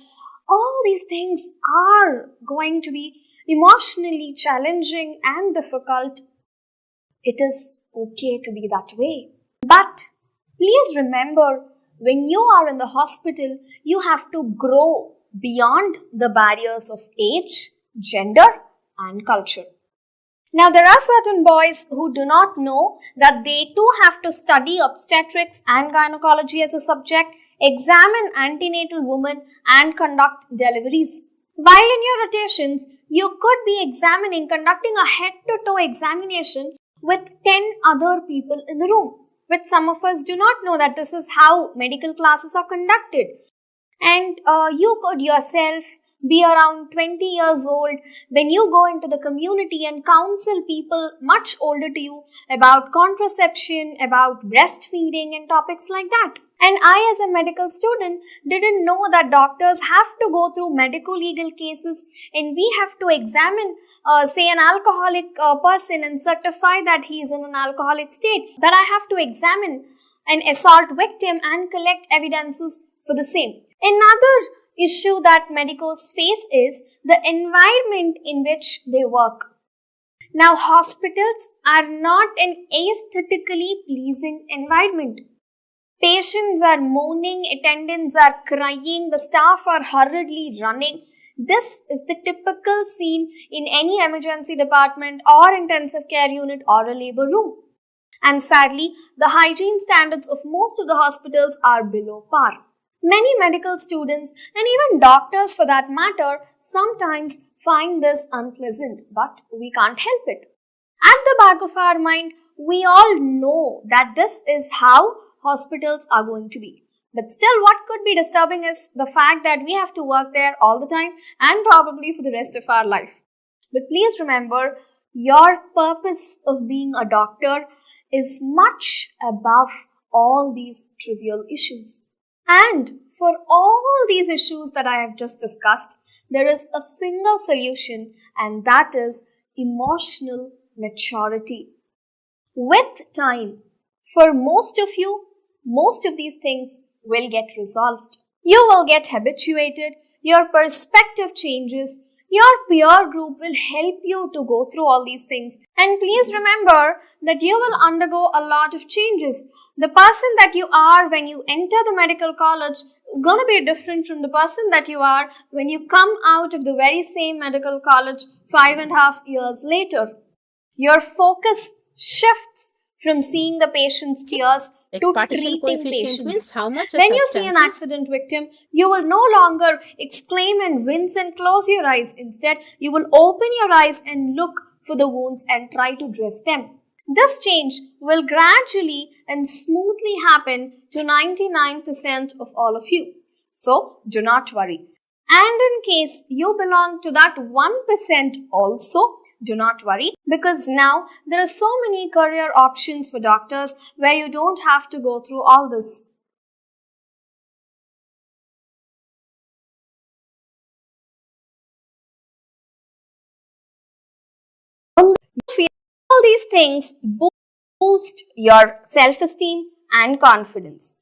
all these things are going to be emotionally challenging and difficult. It is okay to be that way. But please remember, when you are in the hospital, you have to grow beyond the barriers of age, gender, and culture. Now, there are certain boys who do not know that they too have to study obstetrics and gynecology as a subject, examine antenatal women, and conduct deliveries. While in your rotations, you could be conducting a head-to-toe examination with 10 other people in the room. which some of us do not know that this is how medical classes are conducted. And you could yourself be around 20 years old when you go into the community and counsel people much older to you about contraception, about breastfeeding and topics like that. And I, as a medical student, didn't know that doctors have to go through medical legal cases and we have to examine, say, an alcoholic person and certify that he is in an alcoholic state, that I have to examine an assault victim and collect evidences for the same. Another issue that medicos face is the environment in which they work. Now, hospitals are not an aesthetically pleasing environment. Patients are moaning, attendants are crying, the staff are hurriedly running. This is the typical scene in any emergency department or intensive care unit or a labor room. And sadly, the hygiene standards of most of the hospitals are below par. Many medical students and even doctors for that matter sometimes find this unpleasant, but we can't help it. At the back of our mind, we all know that this is how hospitals are going to be. But still, what could be disturbing is the fact that we have to work there all the time and probably for the rest of our life. But please remember, your purpose of being a doctor is much above all these trivial issues. And for all these issues that I have just discussed, there is a single solution, and that is emotional maturity. With time, for most of you, most of these things will get resolved. You will get habituated, your perspective changes, your peer group will help you to go through all these things. And please remember that you will undergo a lot of changes. The person that you are when you enter the medical college is going to be different from the person that you are when you come out of the very same medical college 5.5 years later. Your focus shifts from seeing the patient's tears to partition treating coefficient patients. means how much a When you see an substance is- accident victim, you will no longer exclaim and wince and close your eyes. Instead, you will open your eyes and look for the wounds and try to dress them. This change will gradually and smoothly happen to 99% of all of you. So, do not worry. And in case you belong to that 1% also, do not worry, because now there are so many career options for doctors where you don't have to go through all this. All these things boost your self-esteem and confidence.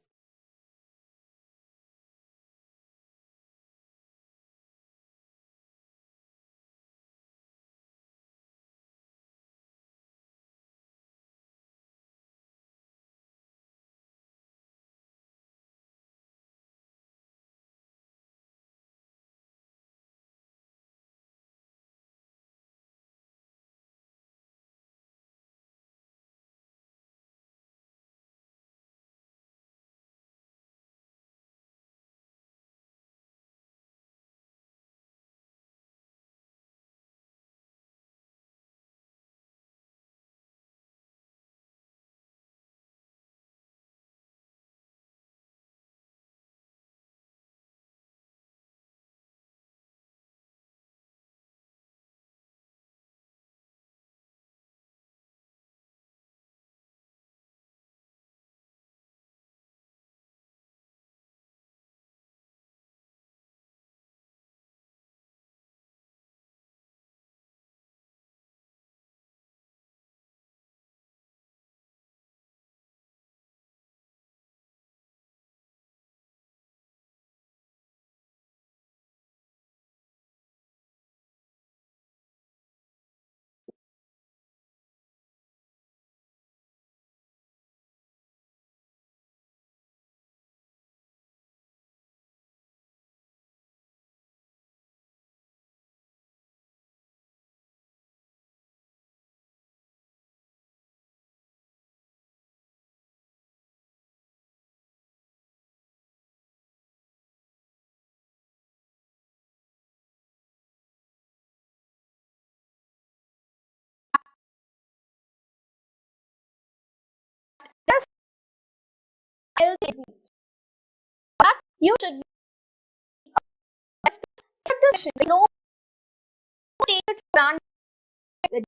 healthy. But you should be a decision. No take it for granted.